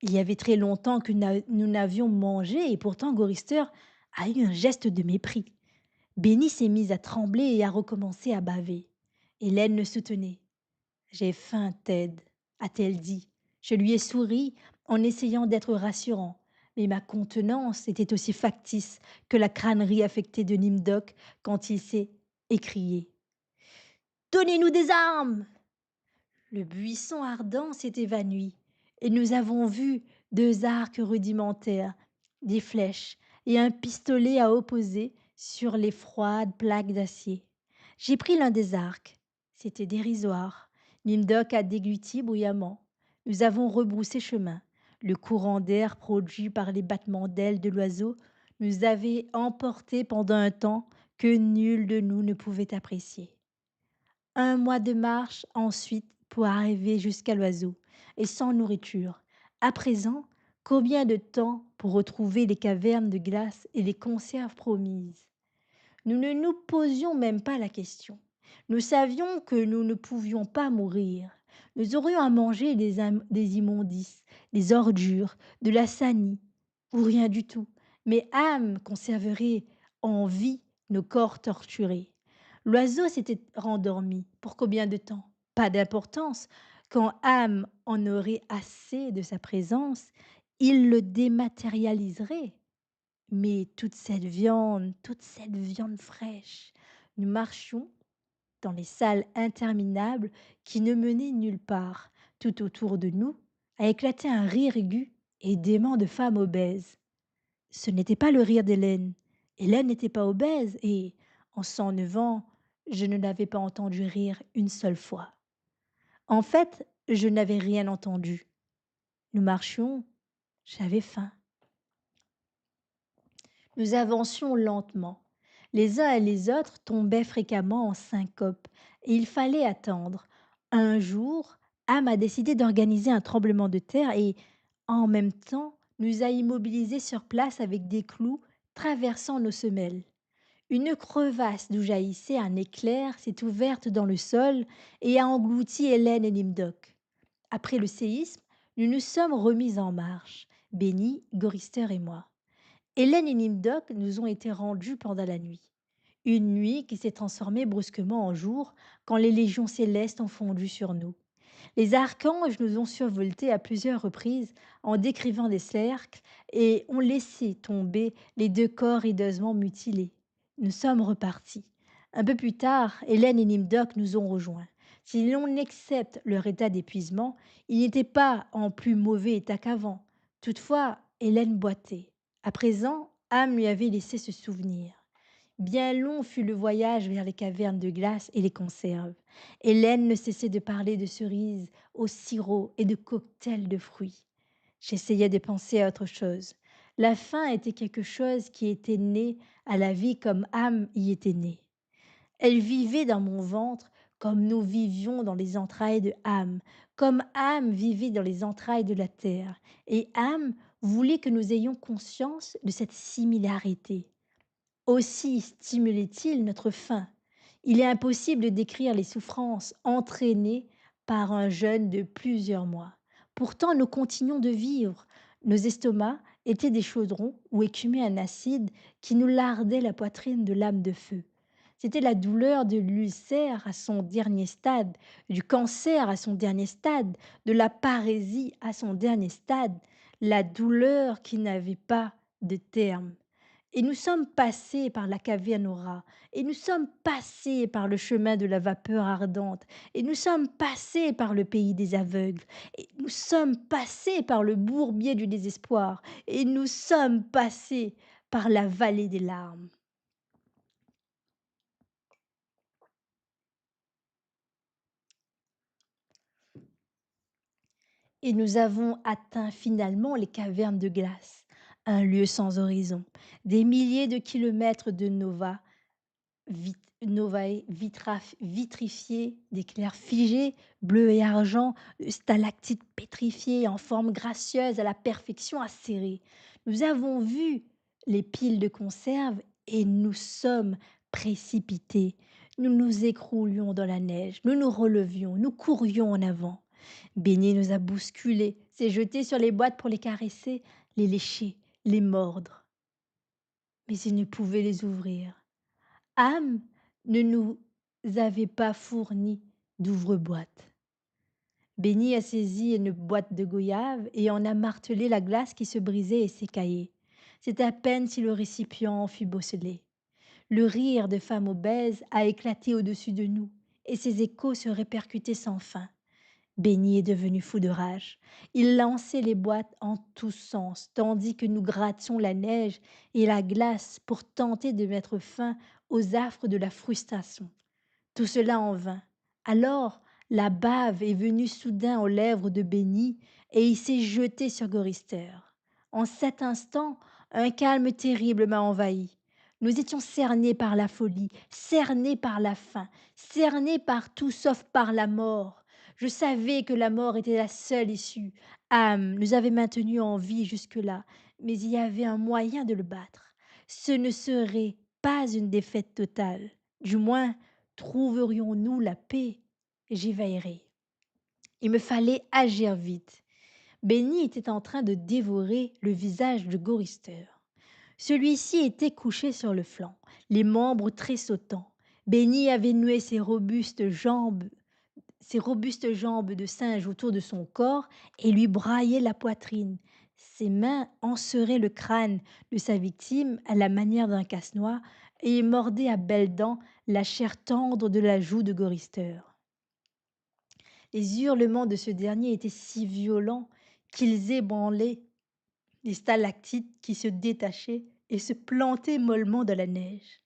Il y avait très longtemps que nous n'avions mangé et pourtant Gorister a eu un geste de mépris. Benny s'est mise à trembler et a recommencé à baver. Hélène le soutenait. J'ai faim, Ted, a-t-elle dit. Je lui ai souri en essayant d'être rassurant. mais ma contenance était aussi factice que la crânerie affectée de Nimdoc quand il s'est écrié: «Donnez-nous des armes!» Le buisson ardent s'est évanoui et nous avons vu 2 arcs rudimentaires, des flèches et un pistolet à opposer sur les froides plaques d'acier. J'ai pris l'un des arcs. C'était dérisoire. Nimdoc a dégluti bruyamment. Nous avons rebroussé chemin. Le courant d'air produit par les battements d'ailes de l'oiseau nous avait emportés pendant un temps que nul de nous ne pouvait apprécier. 1 mois de marche ensuite pour arriver jusqu'à l'oiseau, et sans nourriture. À présent, combien de temps pour retrouver les cavernes de glace et les conserves promises? Nous ne nous posions même pas la question. Nous savions que nous ne pouvions pas mourir. Nous aurions à manger des immondices, des ordures, de la sanie, ou rien du tout. Mais âme conserverait en vie nos corps torturés. L'oiseau s'était rendormi. Pour combien de temps? Pas d'importance. Quand âme en aurait assez de sa présence, il le dématérialiserait. Mais toute cette viande fraîche, nous marchions dans les salles interminables qui ne menaient nulle part. Tout autour de nous a éclaté un rire aigu et dément de femmes obèses. Ce n'était pas le rire d'Hélène. Hélène n'était pas obèse et, en 109 ans, je ne l'avais pas entendu rire une seule fois. En fait, je n'avais rien entendu. Nous marchions, j'avais faim. Nous avancions lentement. Les uns et les autres tombaient fréquemment en syncope, et il fallait attendre. Un jour, Am a décidé d'organiser un tremblement de terre et, en même temps, nous a immobilisés sur place avec des clous traversant nos semelles. Une crevasse d'où jaillissait un éclair s'est ouverte dans le sol et a englouti Hélène et Nimdoc. Après le séisme, nous nous sommes remis en marche, Benny, Gorister et moi. Hélène et Nimdoc nous ont été rendus pendant la nuit. Une nuit qui s'est transformée brusquement en jour quand les légions célestes ont fondu sur nous. Les archanges nous ont survoltés à plusieurs reprises en décrivant des cercles et ont laissé tomber les 2 corps hideusement mutilés. Nous sommes repartis. Un peu plus tard, Hélène et Nimdoc nous ont rejoints. Si l'on accepte leur état d'épuisement, ils n'étaient pas en plus mauvais état qu'avant. Toutefois, Hélène boitait. À présent, Am lui avait laissé ce souvenir. Bien long fut le voyage vers les cavernes de glace et les conserves. Hélène ne cessait de parler de cerises au sirop et de cocktails de fruits. J'essayais de penser à autre chose. La faim était quelque chose qui était né à la vie comme âme y était née. Elle vivait dans mon ventre comme nous vivions dans les entrailles de âme, comme âme vivait dans les entrailles de la terre. Et âme voulait que nous ayons conscience de cette similarité. Aussi stimulait-il notre faim. Il est impossible de décrire les souffrances entraînées par un jeûne de plusieurs mois. Pourtant, nous continuons de vivre. Nos estomacs étaient des chaudrons où écumait un acide qui nous lardait la poitrine de lame de feu. C'était la douleur de l'ulcère à son dernier stade, du cancer à son dernier stade, de la parésie à son dernier stade, la douleur qui n'avait pas de terme. Et nous sommes passés par la caverne aux rats, et nous sommes passés par le chemin de la vapeur ardente, et nous sommes passés par le pays des aveugles, et nous sommes passés par le bourbier du désespoir, et nous sommes passés par la vallée des larmes. Et nous avons atteint finalement les cavernes de glace, un lieu sans horizon, des milliers de kilomètres de novae vitrifiées, d'éclairs figés, bleus et argent, de stalactites pétrifiées en forme gracieuse à la perfection acérée. Nous avons vu les piles de conserve et nous sommes précipités. Nous nous écroulions dans la neige, nous nous relevions, nous courions en avant. Béni nous a bousculés, s'est jeté sur les boîtes pour les caresser, les lécher, les mordre. Mais il ne pouvait les ouvrir. Âme ne nous avait pas fourni d'ouvre-boîte. Benny a saisi une boîte de goyave et en a martelé la glace qui se brisait et s'écaillait. C'est à peine si le récipient fut bosselé. Le rire de femme obèse a éclaté au-dessus de nous, et ses échos se répercutaient sans fin. Benny est devenu fou de rage. Il lançait les boîtes en tous sens, tandis que nous grattions la neige et la glace pour tenter de mettre fin aux affres de la frustration. Tout cela en vain. Alors, la bave est venue soudain aux lèvres de Benny et il s'est jeté sur Gorister. En cet instant, un calme terrible m'a envahi. Nous étions cernés par la folie, cernés par la faim, cernés par tout sauf par la mort. Je savais que la mort était la seule issue. Ham nous avait maintenus en vie jusque-là, mais il y avait un moyen de le battre. Ce ne serait pas une défaite totale. Du moins, trouverions-nous la paix? J'y veillerai. Il me fallait agir vite. Benny était en train de dévorer le visage de Gorister. Celui-ci était couché sur le flanc, les membres tressautants. Benny avait noué ses robustes jambes de singe autour de son corps et lui braillait la poitrine. Ses mains enserraient le crâne de sa victime à la manière d'un casse-noix et mordaient à belles dents la chair tendre de la joue de Gorister. Les hurlements de ce dernier étaient si violents qu'ils ébranlaient les stalactites qui se détachaient et se plantaient mollement dans la neige.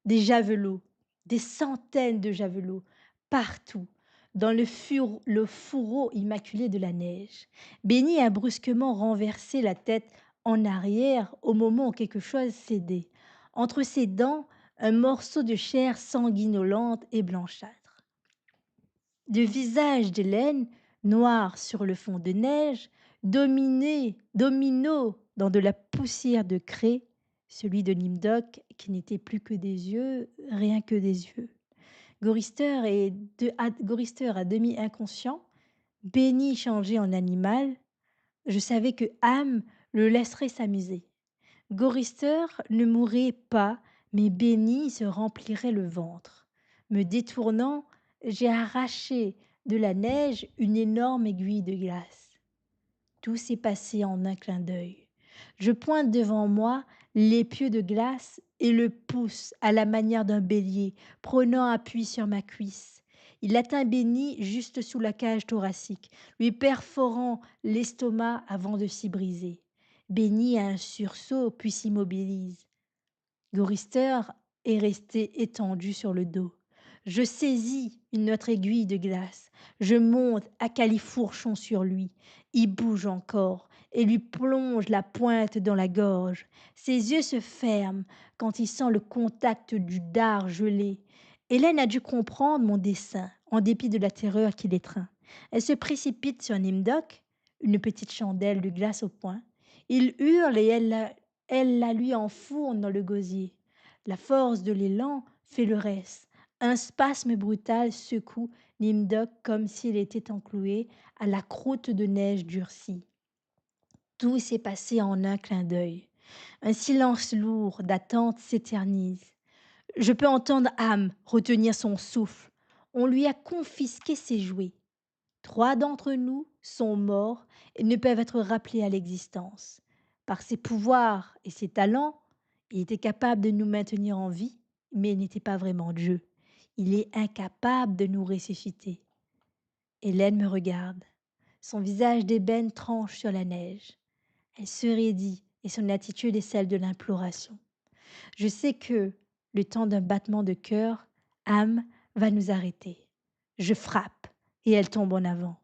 Des javelots, des centaines de javelots, partout, dans le fourreau immaculé de la neige. Benny a brusquement renversé la tête en arrière au moment où quelque chose cédait. Entre ses dents, un morceau de chair sanguinolente et blanchâtre. Le visage d'Hélène, noir sur le fond de neige, domino dans de la poussière de craie, celui de Nimdoc qui n'était plus que des yeux, rien que des yeux. Gorister à demi inconscient, Benny changé en animal, je savais que Ham le laisserait s'amuser. Gorister ne mourrait pas, mais Benny se remplirait le ventre. Me détournant, j'ai arraché de la neige une énorme aiguille de glace. Tout s'est passé en un clin d'œil. Je pointe devant moi l'épieu de glace et le pousse à la manière d'un bélier, prenant appui sur ma cuisse. Il atteint Benny juste sous la cage thoracique, lui perforant l'estomac avant de s'y briser. Benny a un sursaut puis s'immobilise. Gorister est resté étendu sur le dos. Je saisis une autre aiguille de glace. Je monte à califourchon sur lui. Il bouge encore et lui plonge la pointe dans la gorge. Ses yeux se ferment quand il sent le contact du dard gelé. Hélène a dû comprendre mon dessein, en dépit de la terreur qui l'étreint. Elle se précipite sur Nimdoc, une petite chandelle de glace au poing. Il hurle et elle la lui enfourne dans le gosier. La force de l'élan fait le reste. Un spasme brutal secoue Nimdoc comme s'il était encloué à la croûte de neige durcie. Tout s'est passé en un clin d'œil. Un silence lourd d'attente s'éternise. Je peux entendre Ham retenir son souffle. On lui a confisqué ses jouets. 3 d'entre nous sont morts et ne peuvent être rappelés à l'existence. Par ses pouvoirs et ses talents, il était capable de nous maintenir en vie, mais il n'était pas vraiment Dieu. Il est incapable de nous ressusciter. Hélène me regarde. Son visage d'ébène tranche sur la neige. Elle se raidit et son attitude est celle de l'imploration. Je sais que, le temps d'un battement de cœur, Ham va nous arrêter. Je frappe et elle tombe en avant.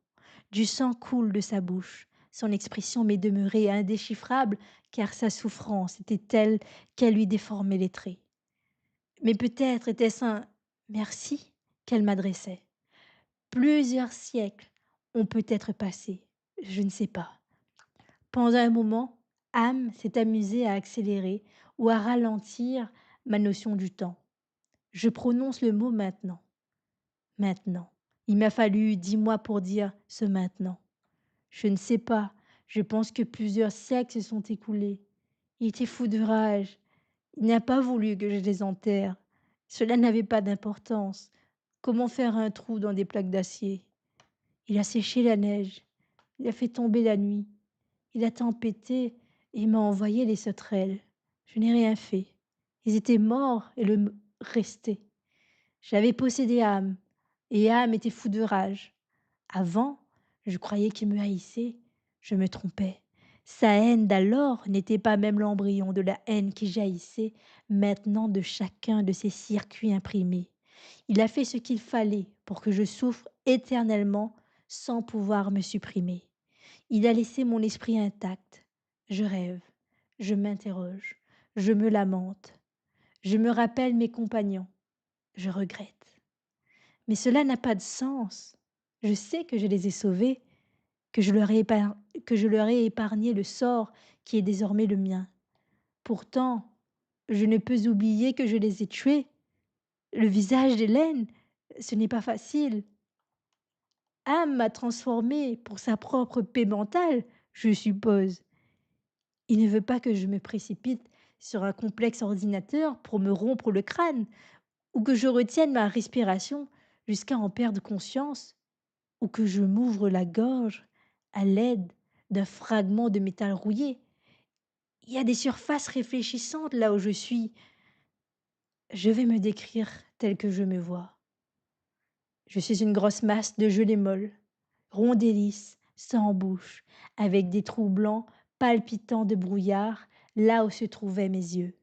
Du sang coule de sa bouche. Son expression m'est demeurée indéchiffrable car sa souffrance était telle qu'elle lui déformait les traits. Mais peut-être était-ce un merci qu'elle m'adressait. Plusieurs siècles ont peut-être passé, je ne sais pas. Pendant un moment, Ham s'est amusé à accélérer ou à ralentir ma notion du temps. Je prononce le mot maintenant. Maintenant. Il m'a fallu 10 mois pour dire ce maintenant. Je ne sais pas. Je pense que plusieurs siècles se sont écoulés. Il était fou de rage. Il n'a pas voulu que je les enterre. Cela n'avait pas d'importance. Comment faire un trou dans des plaques d'acier? Il a séché la neige, il a fait tomber la nuit, il a tempêté et m'a envoyé les sauterelles. Je n'ai rien fait. Ils étaient morts et le restaient. J'avais possédé âme, et âme était fou de rage. Avant, je croyais qu'il me haïssait, je me trompais. Sa haine d'alors n'était pas même l'embryon de la haine qui jaillissait maintenant de chacun de ses circuits imprimés. Il a fait ce qu'il fallait pour que je souffre éternellement sans pouvoir me supprimer. Il a laissé mon esprit intact. Je rêve, je m'interroge, je me lamente, je me rappelle mes compagnons, je regrette. Mais cela n'a pas de sens. Je sais que je les ai sauvés, que je leur ai épargné le sort qui est désormais le mien. Pourtant, je ne peux oublier que je les ai tués. Le visage d'Hélène, ce n'est pas facile. Âme m'a transformée pour sa propre paix mentale, je suppose. Il ne veut pas que je me précipite sur un complexe ordinateur pour me rompre le crâne, ou que je retienne ma respiration jusqu'à en perdre conscience, ou que je m'ouvre la gorge à l'aide d'un fragment de métal rouillé. Il y a des surfaces réfléchissantes là où je suis. Je vais me décrire tel que je me vois. Je suis une grosse masse de gelée molle, ronde et lisse, sans bouche, avec des trous blancs palpitants de brouillard là où se trouvaient mes yeux.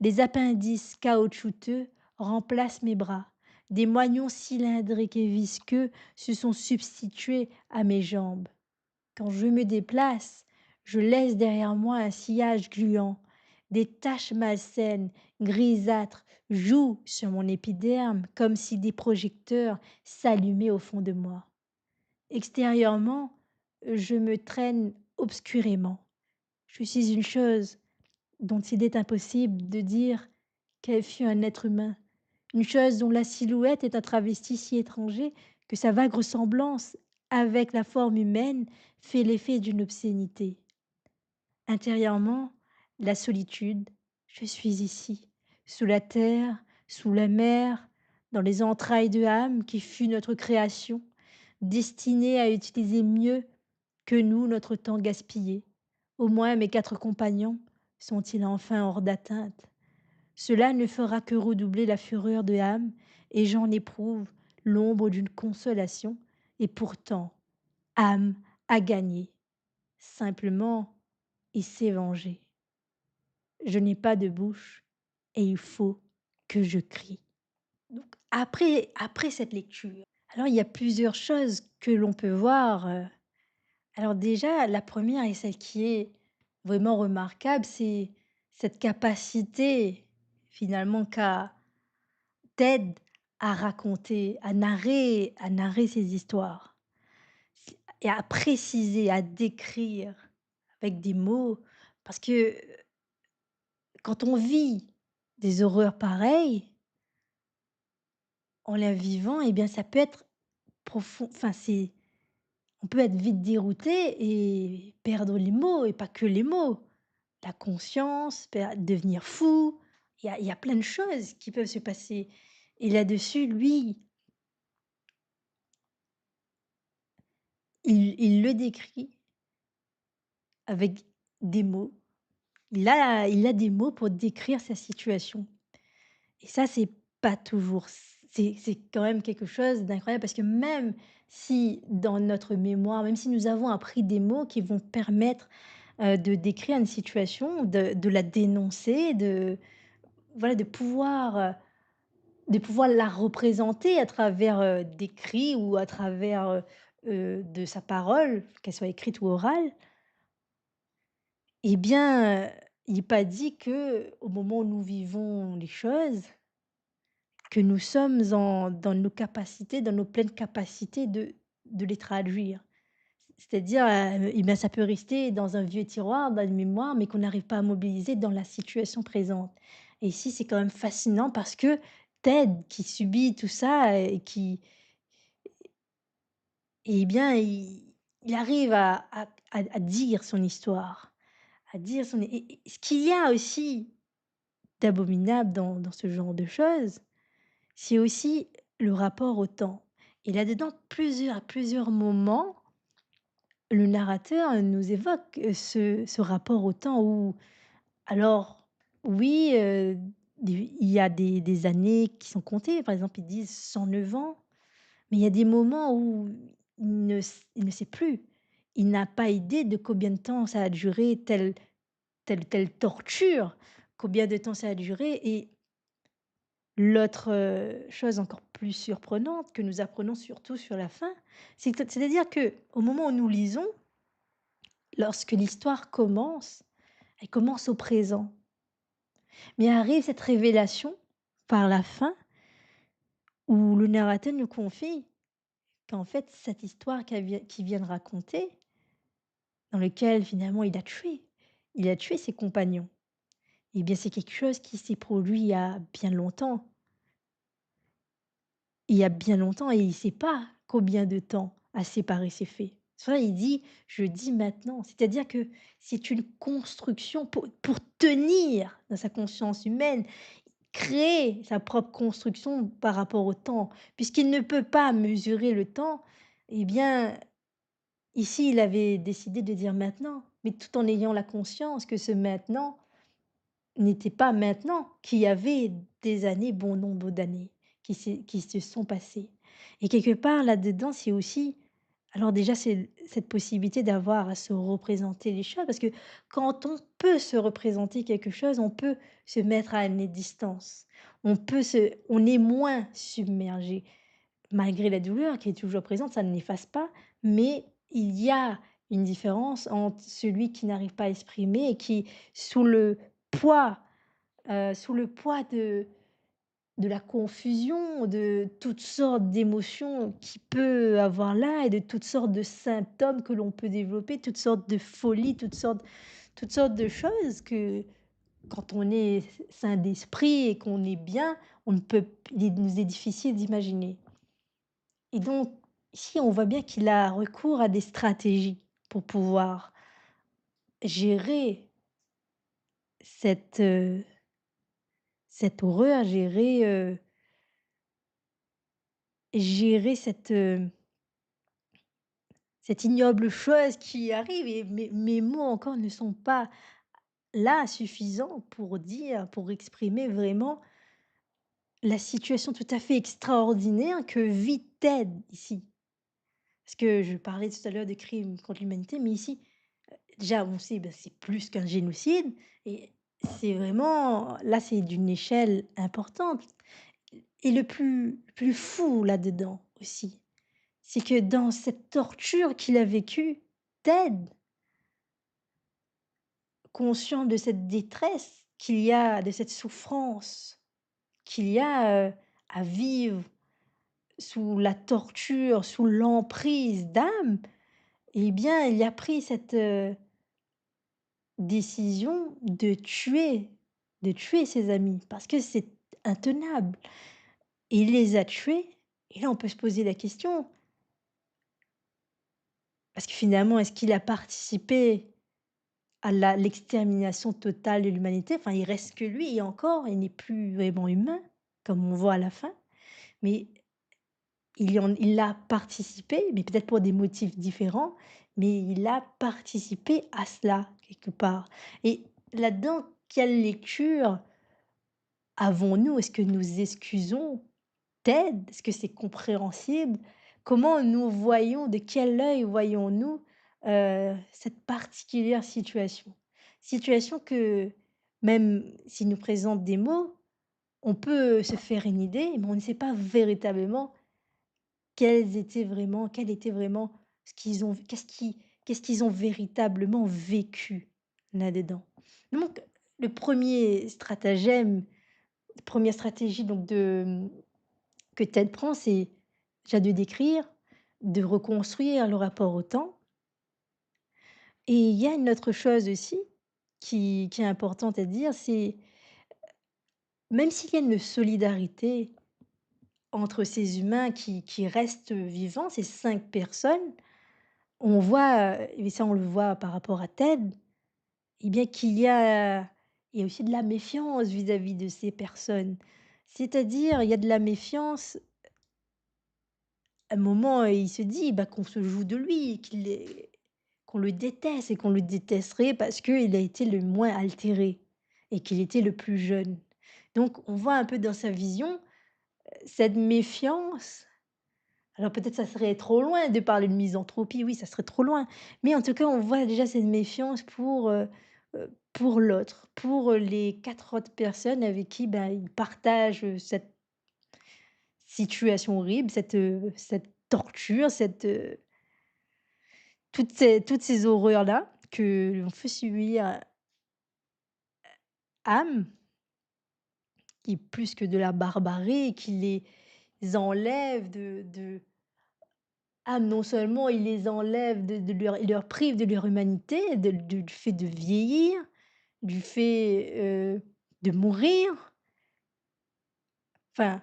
Des appendices caoutchouteux remplacent mes bras. Des moignons cylindriques et visqueux se sont substitués à mes jambes. Quand je me déplace, je laisse derrière moi un sillage gluant. Des taches malsaines, grisâtres, jouent sur mon épiderme comme si des projecteurs s'allumaient au fond de moi. Extérieurement, je me traîne obscurément. Je suis une chose dont il est impossible de dire qu'elle fut un être humain, une chose dont la silhouette est un travesti si étranger que sa vague ressemblance avec la forme humaine fait l'effet d'une obscénité. Intérieurement, la solitude, je suis ici, sous la terre, sous la mer, dans les entrailles de âme qui fut notre création, destinée à utiliser mieux que nous notre temps gaspillé. Au moins mes quatre compagnons sont-ils enfin hors d'atteinte. Cela ne fera que redoubler la fureur de âme, et j'en éprouve l'ombre d'une consolation, et pourtant, âme a gagné. Simplement, il s'est vengé. Je n'ai pas de bouche, et il faut que je crie. Donc, après cette lecture, alors il y a plusieurs choses que l'on peut voir. Alors déjà, la première et celle qui est vraiment remarquable, c'est cette capacité finalement qu'a Ted à raconter, à narrer ses histoires et à préciser, à décrire avec des mots. Parce que quand on vit des horreurs pareilles, en la vivant, eh bien ça peut être profond, enfin c'est on peut être vite dérouté et perdre les mots et pas que les mots. La conscience, devenir fou, il y a plein de choses qui peuvent se passer et là-dessus, lui, il le décrit avec des mots. Il a des mots pour décrire sa situation et ça, c'est pas toujours c'est quand même quelque chose d'incroyable parce que même si dans notre mémoire, même si nous avons appris des mots qui vont permettre, de décrire une situation, de la dénoncer, de voilà, de pouvoir la représenter à travers, des cris ou à travers, de sa parole, qu'elle soit écrite ou orale, eh bien, il n'est pas dit que au moment où nous vivons les choses, que nous sommes dans nos capacités, dans nos pleines capacités de les traduire. C'est-à-dire, eh bien, ça peut rester dans un vieux tiroir, dans une mémoire, mais qu'on n'arrive pas à mobiliser dans la situation présente. Et ici, c'est quand même fascinant parce que Ted, qui subit tout ça et qui eh bien, il arrive à dire son histoire, à dire son et ce qu'il y a aussi d'abominable dans ce genre de choses, c'est aussi le rapport au temps Et là-dedans, à plusieurs moments, le narrateur nous évoque, ce rapport au temps où alors oui, il y a des années qui sont comptées. Par exemple, ils disent 109 ans, mais il y a des moments où il ne sait plus. Il n'a pas idée de combien de temps ça a duré telle torture, combien de temps ça a duré. Et l'autre, chose encore plus surprenante que nous apprenons surtout sur la fin, c'est-à-dire que au moment où nous lisons, lorsque l'histoire commence, elle commence au présent. Mais arrive cette révélation par la fin où le narrateur nous confie qu'en fait cette histoire qu'il vient de raconter, dans lequel finalement il a tué ses compagnons, eh bien c'est quelque chose qui s'est produit il y a bien longtemps. Il y a bien longtemps et il ne sait pas combien de temps a séparé ces faits. C'est pour ça il dit: «Je dis maintenant». C'est-à-dire que c'est une construction pour tenir dans sa conscience humaine, créer sa propre construction par rapport au temps. Puisqu'il ne peut pas mesurer le temps, eh bien, ici, il avait décidé de dire maintenant, mais tout en ayant la conscience que ce maintenant n'était pas maintenant, qu'il y avait des années, bon nombre d'années qui se sont passées. Et quelque part là-dedans, c'est aussi alors déjà, c'est cette possibilité d'avoir à se représenter les choses parce que quand on peut se représenter quelque chose, on peut se mettre à une distance. On est moins submergé. Malgré la douleur qui est toujours présente, ça ne l'efface pas, mais il y a une différence entre celui qui n'arrive pas à exprimer et qui, sous le poids sous le poids de la confusion, de toutes sortes d'émotions qu'il peut avoir là et de toutes sortes de symptômes que l'on peut développer, toutes sortes de folies, toutes sortes de choses que quand on est sain d'esprit et qu'on est bien, on ne peut il nous est difficile d'imaginer. Et donc ici, on voit bien qu'il a recours à des stratégies pour pouvoir gérer cette, cette horreur, gérer cette ignoble chose qui arrive et mes mots encore ne sont pas là suffisants pour exprimer vraiment la situation tout à fait extraordinaire que vit Ted ici. Parce que je parlais tout à l'heure de crimes contre l'humanité, mais ici, déjà on sait, bah, c'est plus qu'un génocide et c'est vraiment là, c'est d'une échelle importante et le plus fou là-dedans aussi, c'est que dans cette torture qu'il a vécue, Ted, conscient de cette détresse qu'il y a, de cette souffrance qu'il y a, à vivre sous la torture, sous l'emprise d'âme, eh bien, il a pris cette, décision de tuer ses amis parce que c'est intenable et il les a tués et là, on peut se poser la question, parce que finalement, est-ce qu'il a participé à l'extermination totale de l'humanité? Enfin, il reste que lui et encore, il n'est plus vraiment humain, comme on voit à la fin, mais il a participé, mais peut-être pour des motifs différents, mais il a participé à cela, quelque part. Et là-dedans, quelle lecture avons-nous? Est-ce que nous excusons Ted? Est-ce que c'est compréhensible? Comment nous voyons, de quel œil voyons-nous, cette particulière situation? Situation que, même s'il nous présente des mots, on peut se faire une idée, mais on ne sait pas véritablement quel était vraiment ce qu'ils ont qu'est-ce qu'ils ont véritablement vécu là-dedans. Donc le premier stratagème, première stratégie donc que Ted prend, c'est déjà de décrire, de reconstruire le rapport au temps et il y a une autre chose aussi qui est importante à dire, c'est même s'il y a une solidarité entre ces humains qui restent vivants, ces 5 personnes, on voit, et ça on le voit par rapport à Ted, eh bien il y a aussi de la méfiance vis-à-vis de ces personnes. C'est-à-dire, il y a de la méfiance à un moment, il se dit, bah, qu'on se joue de lui, qu'on le déteste et qu'on le détesterait parce qu'il a été le moins altéré et qu'il était le plus jeune. Donc on voit un peu dans sa vision, cette méfiance. Alors peut-être ça serait trop loin de parler de misanthropie, oui, ça serait trop loin. Mais en tout cas, on voit déjà cette méfiance pour l'autre, pour les 4 autres personnes avec qui, ben, il partage, cette situation horrible, cette torture, toutes ces horreurs-là que l'on fait subir à Ham, qui est plus que de la barbarie, qui les enlève de Ham, non seulement il les enlève il leur prive de leur humanité, du fait de vieillir, du fait, de mourir, enfin,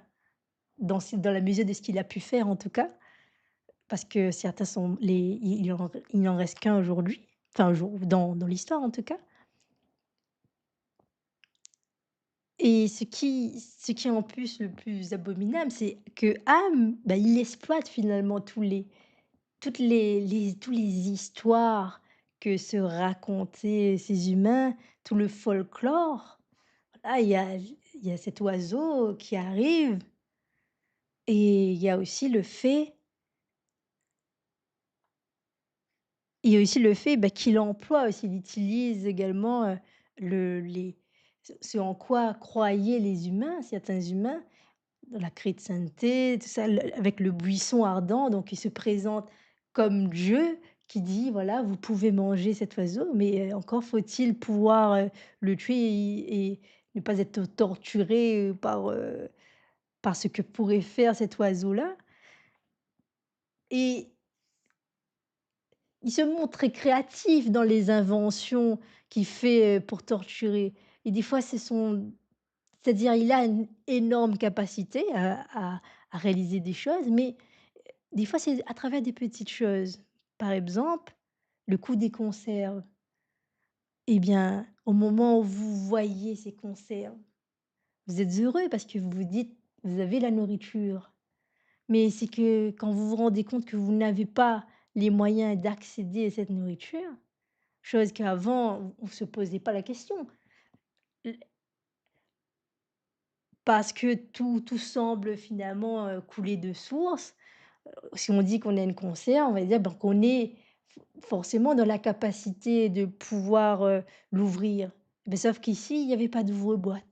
dans la mesure de ce qu'il a pu faire en tout cas, parce que certains sont les il n'en reste qu'un aujourd'hui, enfin, dans l'histoire en tout cas. Et ce qui est en plus le plus abominable, c'est que Ham, bah, il exploite finalement tous les histoires que se racontaient ces humains, tout le folklore. Là, il y a cet oiseau qui arrive et il y a aussi le fait, bah, qu'il emploie aussi, il utilise également, ce en quoi croyaient les humains, certains humains, dans la chrétienté, tout ça, avec le buisson ardent, donc il se présente comme Dieu qui dit: «Voilà, vous pouvez manger cet oiseau, mais encore faut-il pouvoir, le tuer et ne pas être torturé, par ce que pourrait faire cet oiseau-là». Et il se montre très créatif dans les inventions qu'il fait, pour torturer. Et des fois, c'est-à-dire il a une énorme capacité à réaliser des choses, mais des fois, c'est à travers des petites choses. Par exemple, le coût des conserves. Eh bien, au moment où vous voyez ces conserves, vous êtes heureux parce que vous vous dites: «Vous avez la nourriture». Mais c'est que quand vous vous rendez compte que vous n'avez pas les moyens d'accéder à cette nourriture, chose qu'avant on se posait pas la question, l parce que tout semble finalement, couler de source. Si on dit qu'on a une conserve, on va dire, ben, qu'on est forcément dans la capacité de pouvoir, l'ouvrir. Mais sauf qu'ici, il y avait pas d'ouvre-boîte.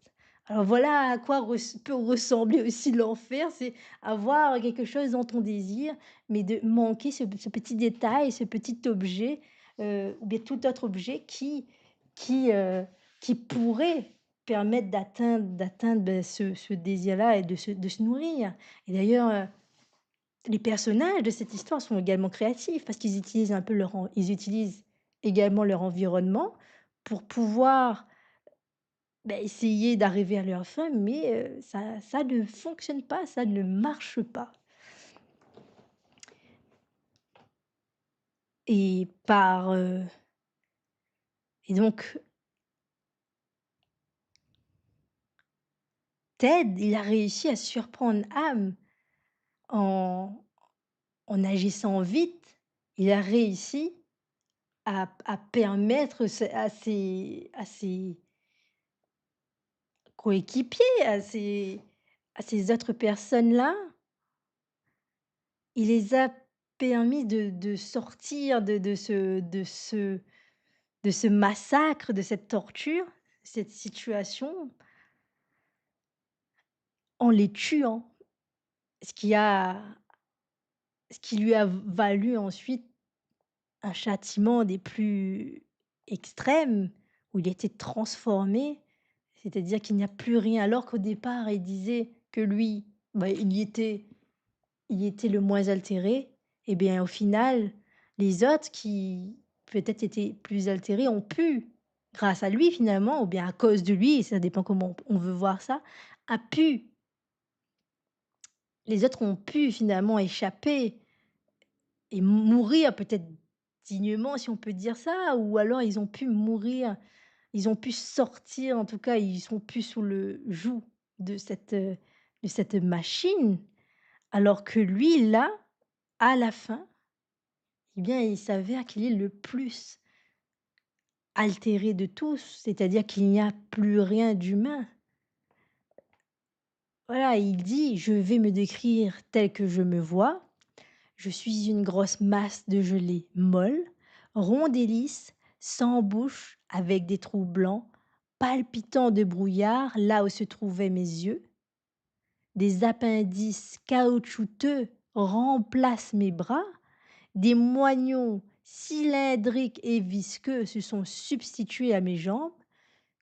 Alors voilà à quoi peut ressembler aussi l'enfer, c'est avoir quelque chose dans ton désir, mais de manquer ce petit détail, ce petit objet, ou bien tout autre objet qui, qui pourrait permettre d'atteindre, beh, ce désir-là et de se nourrir. Et d'ailleurs, les personnages de cette histoire sont également créatifs parce qu'ils utilisent un peu ils utilisent également leur environnement pour pouvoir, bah, essayer d'arriver à leur fin, mais ça ne fonctionne pas, ça ne marche pas. Et donc Ted, il a réussi à surprendre Ham en agissant vite. Il a réussi à permettre à ses coéquipiers, à ces autres personnes-là, il les a permis de sortir de ce massacre, de cette torture, cette situation, en les tuant. Ce qui a ce qui lui a valu ensuite un châtiment des plus extrêmes, où il a été transformé, c'est-à-dire qu'il n'y a plus rien. Alors qu'au départ, il disait que lui, bah, il était le moins altéré. Et bien, au final, les autres qui peut-être étaient plus altérés ont pu, grâce à lui finalement, ou bien à cause de lui, ça dépend comment on veut voir ça, a pu les autres ont pu finalement échapper et mourir peut-être dignement, si on peut dire ça, ou alors ils ont pu mourir, ils ont pu sortir, en tout cas, ils sont plus sous le joug de cette machine, alors que lui là, à la fin, eh bien, il s'avère qu'il est le plus altéré de tous, c'est-à-dire qu'il n'y a plus rien d'humain. Voilà, il dit: «Je vais me décrire tel que je me vois. Je suis une grosse masse de gelée molle, ronde et lisse, sans bouche, avec des trous blancs, palpitants de brouillard là où se trouvaient mes yeux. Des appendices caoutchouteux remplacent mes bras, des moignons cylindriques et visqueux se sont substitués à mes jambes.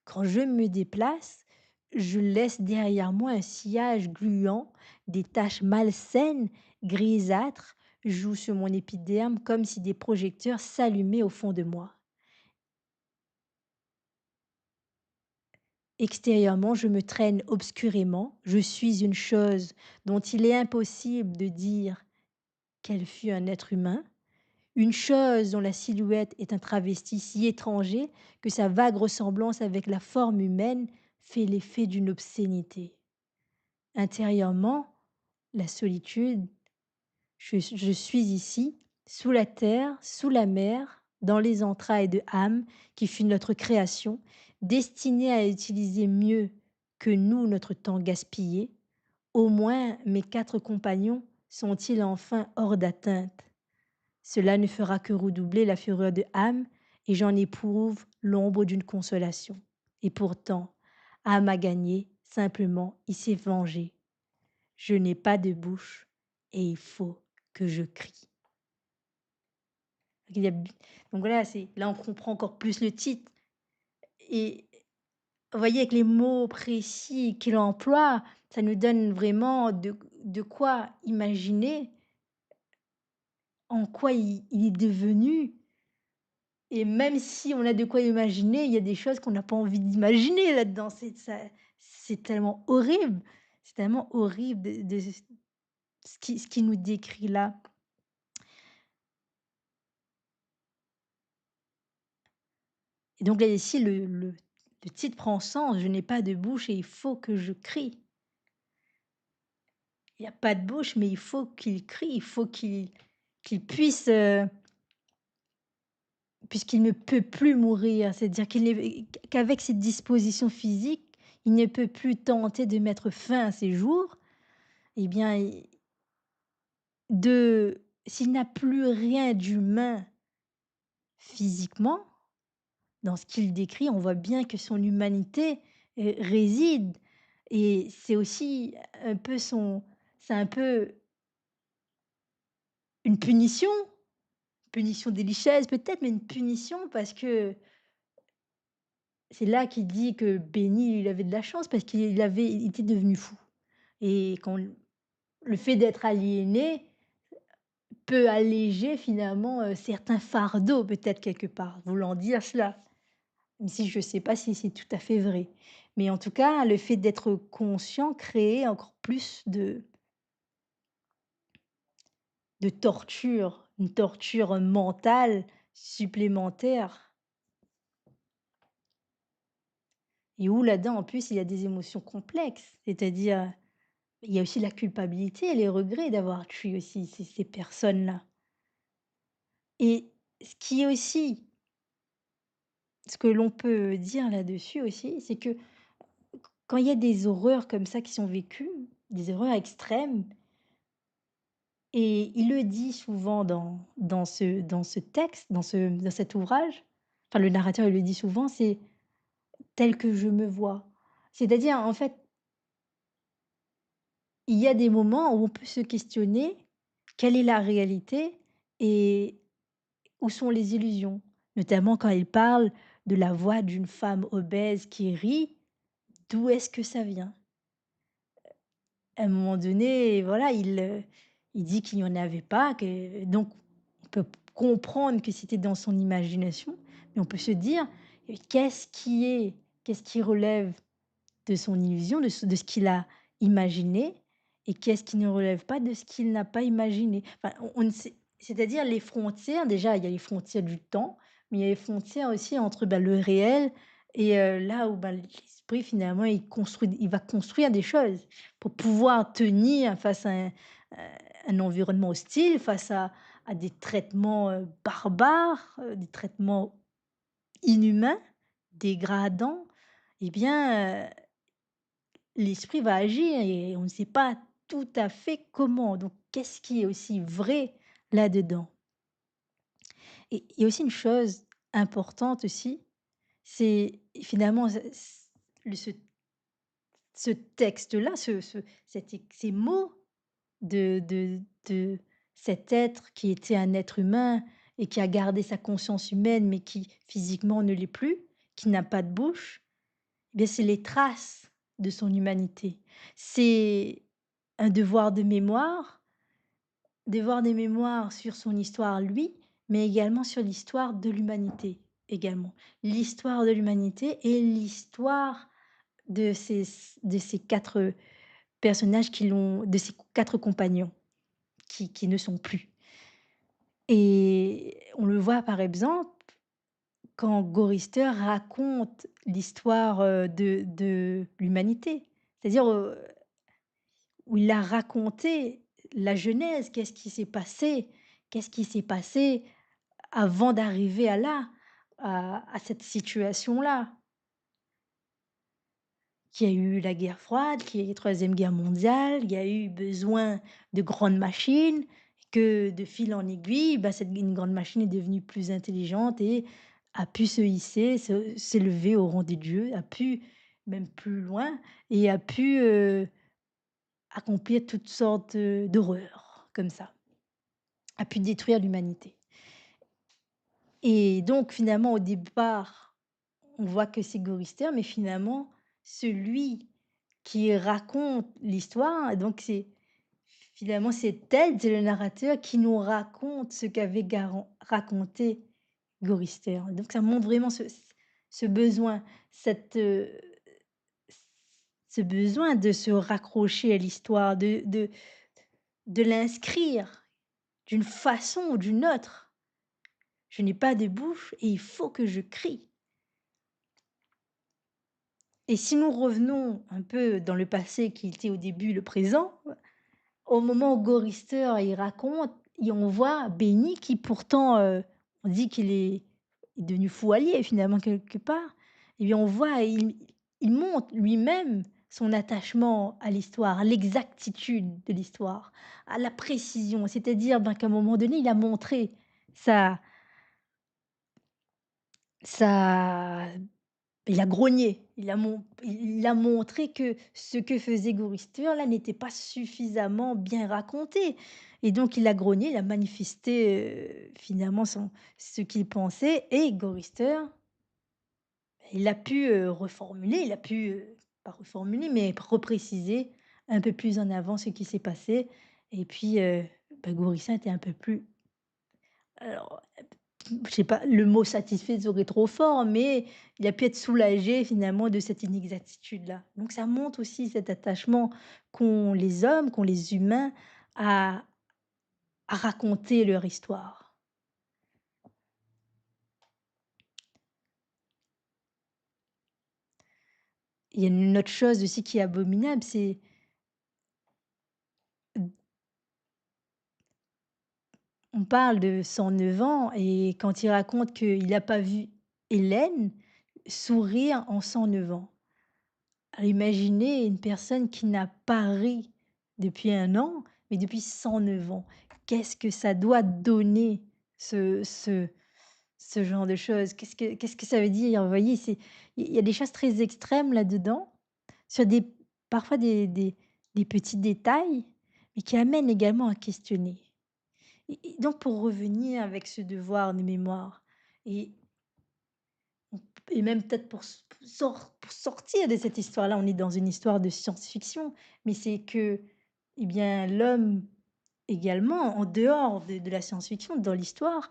Quand je me déplace, je laisse derrière moi un sillage gluant, des taches malsaines, grisâtres, jouent sur mon épiderme comme si des projecteurs s'allumaient au fond de moi. Extérieurement, je me traîne obscurément, je suis une chose dont il est impossible de dire qu'elle fut un être humain, une chose dont la silhouette est un travesti si étranger que sa vague ressemblance avec la forme humaine fait l'effet d'une obscénité. Intérieurement, la solitude, je suis ici, sous la terre, sous la mer, dans les entrailles de Ham, qui fut notre création, destinée à utiliser mieux que nous notre temps gaspillé. Au moins mes 4 compagnons sont-ils enfin hors d'atteinte. Cela ne fera que redoubler la fureur de Ham, et j'en éprouve l'ombre d'une consolation. Et pourtant, Ham a gagné, simplement il s'est vengé. Je n'ai pas de bouche et il faut que je crie. Il y a b Donc voilà, c'est là on comprend encore plus le titre et vous voyez avec les mots précis qu'il emploie, ça nous donne vraiment de quoi imaginer en quoi il est devenu et même si on a de quoi imaginer, il y a des choses qu'on n'a pas envie d'imaginer là-dedans. C'est tellement horrible, c'est tellement horrible de ce qui nous décrit là. Et donc là, ici, le titre prend sens: «Je n'ai pas de bouche et il faut que je crie». Il y a pas de bouche, mais il faut qu'il crie, il faut qu'il puisse, puisqu'il ne peut plus mourir. C'est-à-dire qu'il est qu'avec ses dispositions physiques, il ne peut plus tenter de mettre fin à ses jours. Eh bien, s'il n'a plus rien d'humain physiquement, dans ce qu'il décrit, on voit bien que son humanité, réside et c'est aussi un peu c'est un peu une punition délicieuse peut-être, mais une punition parce que c'est là qu'il dit que Béni, il avait de la chance parce il était devenu fou et quand le fait d'être aliéné peut alléger finalement, certains fardeaux peut-être quelque part, voulant dire cela. Même si je ne sais pas si c'est tout à fait vrai. Mais en tout cas, le fait d'être conscient crée encore plus de torture, une torture mentale supplémentaire et où là-dedans, en plus, il y a des émotions complexes. C'est-à-dire, il y a aussi la culpabilité et les regrets d'avoir tué aussi ces personnes-là. Et ce qui est aussi ce que l'on peut dire là-dessus aussi, c'est que quand il y a des horreurs comme ça qui sont vécues, des horreurs extrêmes. Et il le dit souvent dans ce texte, dans cet ouvrage, enfin le narrateur il le dit souvent, c'est: «Tel que je me vois». C'est-à-dire en fait, il y a des moments où on peut se questionner, quelle est la réalité et où sont les illusions? Notamment quand il parle de la voix d'une femme obèse qui rit, d'où est-ce que ça vient? À un moment donné, voilà, il dit qu'il n'y en avait pas, que donc on peut comprendre que c'était dans son imagination, mais on peut se dire: Qu'est-ce qui relève de son illusion, de ce qu'il a imaginé et qu'est-ce qui ne relève pas de ce qu'il n'a pas imaginé?» Enfin, on ne sait c'est-à-dire les frontières, déjà, il y a les frontières du temps, mais il y a les frontières aussi entre, bah, le réel et là où, bah, l'esprit finalement il va construire des choses pour pouvoir tenir face à un environnement hostile, face à des traitements, barbares, des traitements inhumains, dégradants, eh bien, l'esprit va agir et on ne sait pas tout à fait comment. Donc qu'est-ce qui est aussi vrai là-dedans? Et il y a aussi une chose importante aussi, c'est finalement le ce texte-là, ces mots de cet être qui était un être humain et qui a gardé sa conscience humaine, mais qui physiquement ne l'est plus, qui n'a pas de bouche, eh bien, c'est les traces de son humanité. C'est un devoir de mémoire sur son histoire lui, mais également sur l'histoire de l'humanité également. L'histoire de l'humanité et l'histoire de ces 4 personnages de ces 4 compagnons qui ne sont plus. Et on le voit par exemple quand Gorister raconte l'histoire, de l'humanité. C'est-à-dire, où il a raconté la genèse, qu'est-ce qui s'est passé? Qu'est-ce qui s'est passé avant d'arriver à cette situation-là? Qu'il y a eu la guerre froide, qu'il y a eu la 3e guerre mondiale, il y a eu besoin de grandes machines, que de fil en aiguille, bah, cette une grande machine est devenue plus intelligente et a pu se hisser, s'élever au rang des dieux, a pu même plus loin et a pu, accomplir toutes sortes, d'horreurs comme ça, a pu détruire l'humanité. Et donc finalement au départ, on voit que c'est Gorister, mais finalement celui qui raconte l'histoire, donc c'est Ted, c'est le narrateur qui nous raconte ce qu'avait raconté Gorister. Donc ça montre vraiment ce besoin, ce besoin de se raccrocher à l'histoire, de l'inscrire d'une façon ou d'une autre. Je n'ai pas de bouche et il faut que je crie. Et si nous revenons un peu dans le passé qui était au début le présent, au moment où Gorister il raconte et on voit Benny qui pourtant, on dit qu'il est devenu fou allié finalement quelque part. Et bien on voit, il montre lui-même son attachement à l'histoire, à l'exactitude de l'histoire, à la précision. C'est-à-dire, ben, qu'à un moment donné, il a montré sa sa il a grogné, il a montré que ce que faisait Gorister là n'était pas suffisamment bien raconté et donc il a grogné, il a manifesté, finalement ce qu'il pensait et Gorister, il a pu, reformuler, il a pu, pas reformuler, mais repréciser un peu plus en avant ce qui s'est passé et puis, bah, Gorister était un peu plus alors je sais pas, le mot satisfait serait trop fort, mais il a pu être soulagé finalement de cette inexactitude-là. Donc ça montre aussi cet attachement qu'ont les hommes, qu'ont les humains à raconter leur histoire. Il y a une autre chose aussi qui est abominable, c'est on parle de 109 ans et quand il raconte qu'il n'a pas vu Hélène sourire en 109 ans. Alors imaginez une personne qui n'a pas ri depuis 1 an, mais depuis 109 ans. Qu'est-ce que ça doit donner ce ce ce genre de choses? Qu'est-ce que ça veut dire? Vous voyez, il y a des choses très extrêmes là-dedans, sur parfois des petits détails, mais qui amènent également à questionner. Et donc pour revenir avec ce devoir de mémoire et et même peut-être pour sortir de cette histoire-là, on est dans une histoire de science-fiction, mais c'est que, eh bien, l'homme également, en dehors de la science-fiction, dans l'histoire,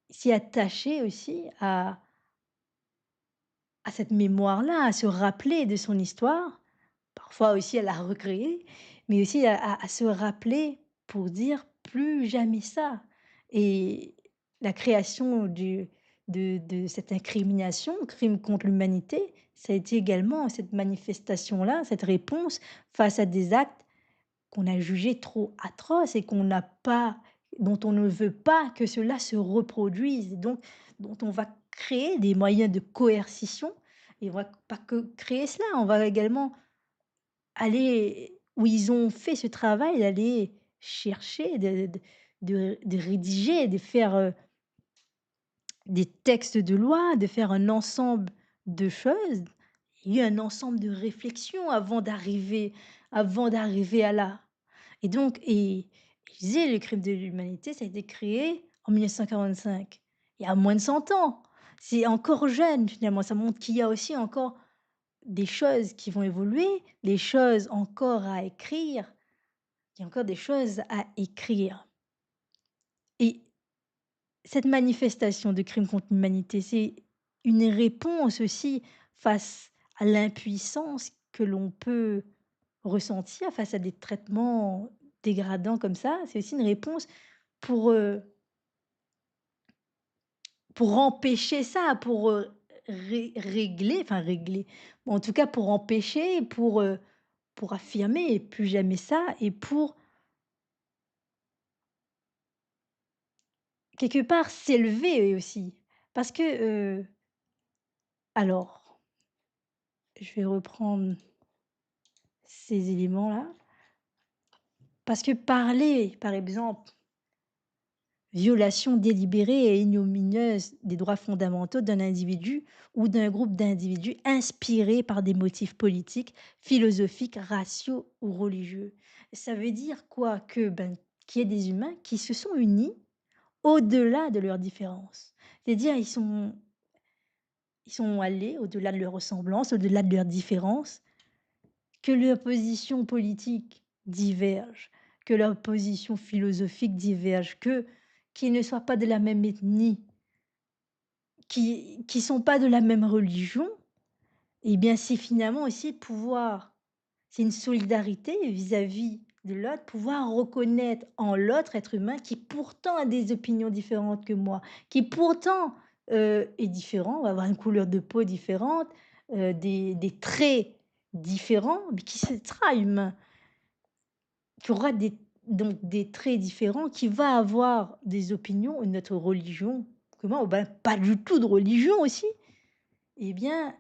s'y attaché aussi à cette mémoire-là, à se rappeler de son histoire, parfois aussi à la recréer, mais aussi à se rappeler pour dire: «Plus jamais ça» et la création de cette incrimination, crime contre l'humanité, ça a été également cette manifestation-là, cette réponse face à des actes qu'on a jugé trop atroces et qu'on n'a pas dont on ne veut pas que cela se reproduise, et donc dont on va créer des moyens de coercition, et on va pas que créer cela, on va également aller où ils ont fait ce travail, d'aller chercher, de rédiger, de faire, des textes de loi, de faire un ensemble de choses. Il y a eu un ensemble de réflexions avant d'arriver à là. Et je disais, le crime de l'humanité, ça a été créé en 1945, il y a moins de 100 ans. C'est encore jeune finalement, ça montre qu'il y a aussi encore des choses qui vont évoluer, des choses encore à écrire. Il y a encore des choses à écrire, et cette manifestation de crime contre l'humanité, c'est une réponse aussi face à l'impuissance que l'on peut ressentir face à des traitements dégradants comme ça. C'est aussi une réponse pour, pour empêcher ça, pour, régler, enfin régler, ou en tout cas pour empêcher, pour affirmer plus jamais ça, et pour quelque part s'élever aussi. Parce que, alors, je vais reprendre ces éléments-là. Parce que parler, par exemple, violation délibérée et ignominieuse des droits fondamentaux d'un individu ou d'un groupe d'individus inspirés par des motifs politiques, philosophiques, raciaux ou religieux. Ça veut dire quoi? Que, ben, qu'il y ait des humains qui se sont unis au-delà de leurs différences. C'est-à-dire, ils sont allés au-delà de leurs ressemblances, au-delà de leurs différences, que leurs positions politiques divergent, que leurs positions philosophiques divergent, qu'ils ne soient pas de la même ethnie, qui sont pas de la même religion, et bien, c'est finalement aussi pouvoir, c'est une solidarité vis-à-vis de l'autre, pouvoir reconnaître en l'autre être humain qui pourtant a des opinions différentes que moi, qui pourtant, est différent, va avoir une couleur de peau différente, des traits différents, mais qui sera humain. Qui aura des traits différents, qui va avoir des opinions, une autre religion que moi, ou ben, pas du tout de religion aussi. Eh bien,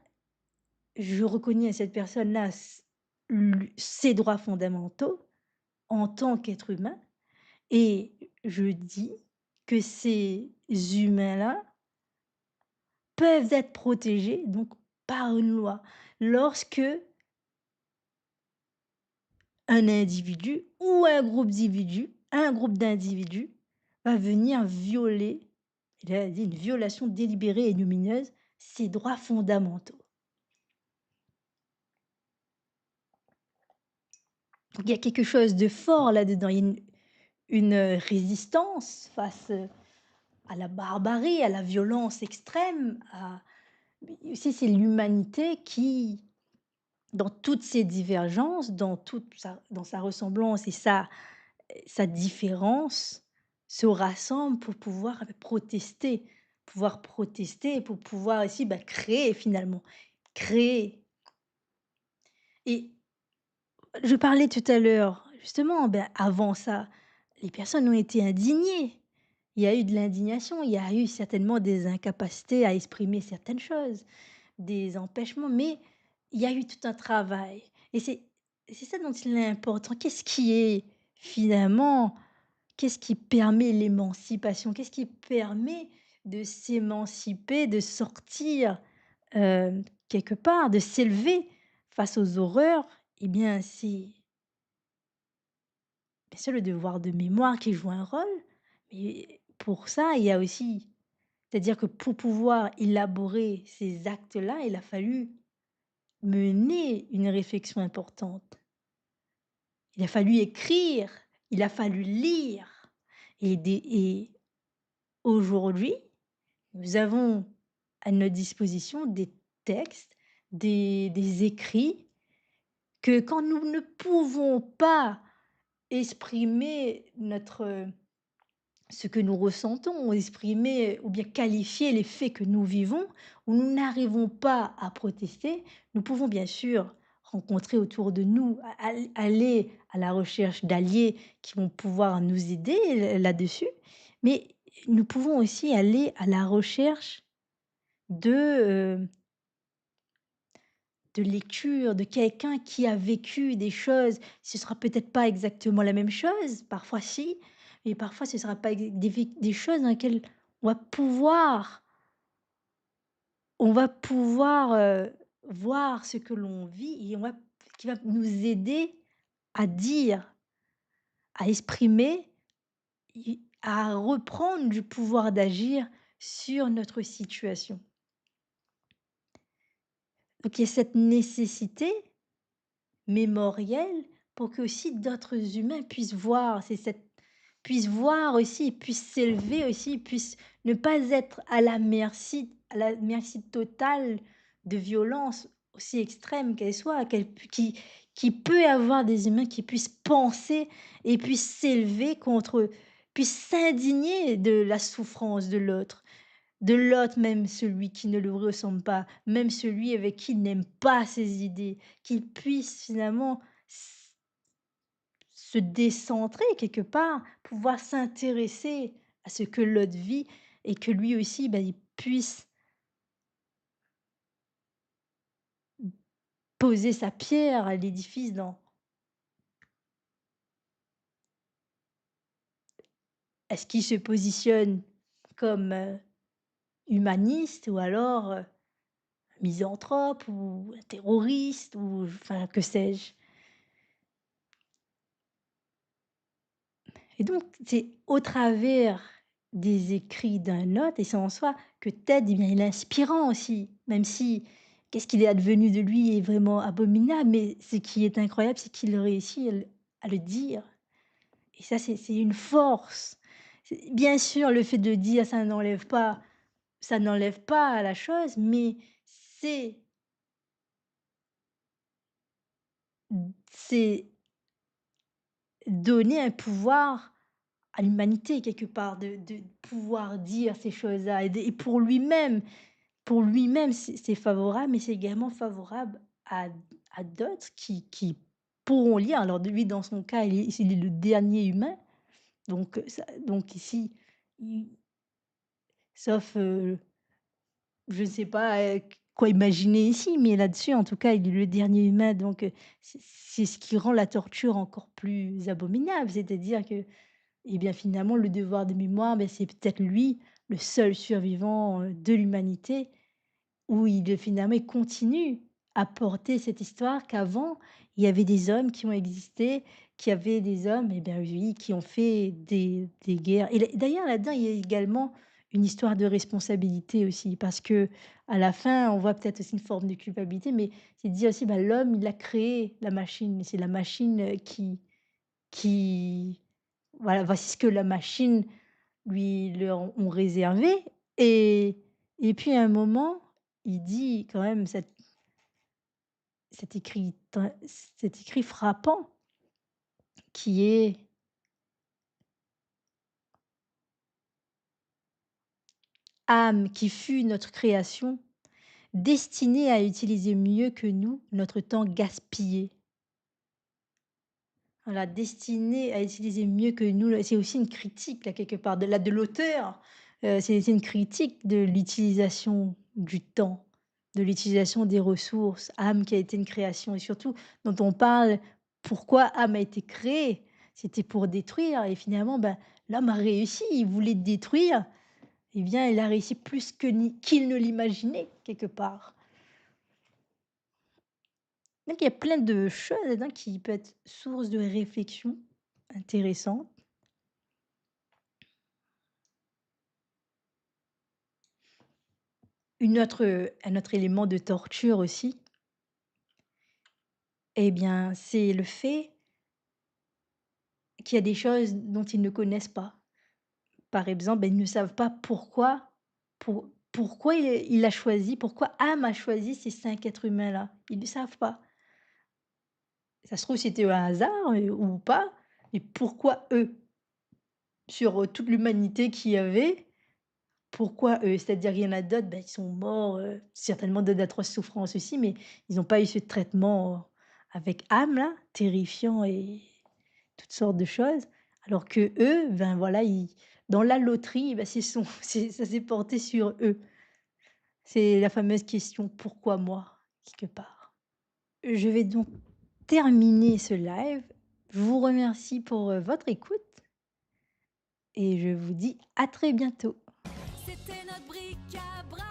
je reconnais à cette personne-là ses droits fondamentaux en tant qu'être humain, et je dis que ces humains-là peuvent être protégés donc par une loi. Lorsque un individu ou un groupe d'individus va venir violer, il a dit une violation délibérée et ignominieuse, ses droits fondamentaux. Donc il y a quelque chose de fort là-dedans, il y a une résistance face, à la barbarie, à la violence extrême, mais aussi c'est l'humanité qui, dans toutes ses divergences, dans sa ressemblance et sa différence, se rassemble pour pouvoir protester et pour pouvoir aussi, bah, créer finalement, créer. Et je parlais tout à l'heure, justement, ben, avant ça, les personnes ont été indignées. Il y a eu de l'indignation, il y a eu certainement des incapacités à exprimer certaines choses, des empêchements, mais il y a eu tout un travail, et c'est ça dont il est important. Qu'est-ce qui permet l'émancipation? Qu'est-ce qui permet de s'émanciper, de sortir, quelque part, de s'élever face aux horreurs? Eh bien, c'est bien sûr le devoir de mémoire qui joue un rôle, mais pour ça, il y a aussi, c'est-à-dire que pour pouvoir élaborer ces actes-là, il a fallu mener une réflexion importante. Il a fallu écrire, il a fallu lire, et aujourd'hui, nous avons à notre disposition des textes, des écrits, que quand nous ne pouvons pas exprimer ce que nous ressentons, exprimer ou bien qualifier les faits que nous vivons, ou nous n'arrivons pas à protester, nous pouvons bien sûr rencontrer autour de nous, aller à la recherche d'alliés qui vont pouvoir nous aider là-dessus, mais nous pouvons aussi aller à la recherche de, de lecture, de quelqu'un qui a vécu des choses. Ce sera peut-être pas exactement la même chose, parfois si, mais parfois ce sera pas des choses dans lesquelles on va pouvoir on va pouvoir, voir ce que l'on vit et on va qui va nous aider à dire, à exprimer, à reprendre du pouvoir d'agir sur notre situation. Donc il y a cette nécessité mémorielle pour que aussi d'autres humains puissent voir, puissent voir aussi, puissent s'élever aussi, puissent ne pas être à la merci totale de violences aussi extrêmes qu'elles soient, qui peut y avoir des humains qui puissent penser et puissent s'élever contre, puissent s'indigner de la souffrance de l'autre, même celui qui ne le ressemble pas, même celui avec qui il n'aime pas ses idées, qu'il puisse finalement se décentrer quelque part, pouvoir s'intéresser à ce que l'autre vit et que lui aussi, bah, il puisse poser sa pierre à l'édifice dans est-ce qu'il se positionne comme, humaniste ou alors, misanthrope ou terroriste ou enfin que sais-je? Et donc, c'est au travers des écrits d'un autre et c'est en soi que Ted, eh bien, il est inspirant aussi, même si qu'est-ce qu'il est advenu de lui est vraiment abominable, mais ce qui est incroyable, c'est qu'il réussit à le dire. Et ça, c'est une force. Bien sûr, le fait de dire, ça n'enlève pas la chose, mais c'est, c'est donner un pouvoir à l'humanité quelque part, de pouvoir dire ces choses-là et pour lui-même, c'est favorable, mais c'est également favorable à d'autres qui pourront lire. Alors de lui, dans son cas, il est le dernier humain, donc donc ici, il sauf, je ne sais pas, quoi imaginer ici, mais là-dessus, en tout cas, il est le dernier humain, donc c'est ce qui rend la torture encore plus abominable. C'est-à-dire que et bien, finalement, le devoir de mémoire, beh, c'est peut-être lui, le seul survivant, de l'humanité, où finalement, il continue à porter cette histoire qu'avant, il y avait des hommes qui ont existé, qui avaient des hommes, et bien, oui, qui ont fait des guerres et d'ailleurs, là-dedans, il y a également une histoire de responsabilité aussi parce que à la fin, on voit peut-être aussi une forme de culpabilité, mais c'est de dire aussi, bah, l'homme, il a créé la machine et c'est la machine, qui voilà, voici ce que la machine lui leur ont réservé et puis à un moment, il dit quand même cet écrit frappant qui est: «Âme qui fut notre création, destinée à utiliser mieux que nous notre temps gaspillé». Voilà, destinée à utiliser mieux que nous c'est aussi une critique là quelque part de l'auteur, c'est une critique de l'utilisation du temps, de l'utilisation des ressources. Âme qui a été une création et surtout dont on parle pourquoi âme a été créée? C'était pour détruire et finalement, ben, l'homme a réussi, il voulait détruire, eh bien il a réussi plus qu'il ne l'imaginait quelque part. Donc il y a plein de choses là-dedans qui peuvent être source de réflexion intéressantes. Un autre élément de torture aussi, eh bien, c'est le fait qu'il y a des choses dont ils ne connaissent pas. Par exemple, ils ne savent pas pourquoi il a choisi, pourquoi Am a choisi ces 5 êtres humains-là. Ils ne savent pas. Ça se trouve, c'était un hasard, ou pas, mais pourquoi eux? Sur, toute l'humanité qu'il y avait, pourquoi eux? C'est-à-dire il y en a d'autres, ils sont morts, certainement de d'atroces souffrances aussi, mais ils n'ont pas eu ce traitement. avec âme là, terrifiant et toutes sortes de choses. Alors que eux, ben voilà, ils dans la loterie, bah, c'est son c'est ça s'est porté sur eux. C'est la fameuse question: «Pourquoi moi?» quelque part. Je vais donc terminer ce live. Je vous remercie pour, votre écoute et je vous dis à très bientôt. C'était notre bric-à-brac.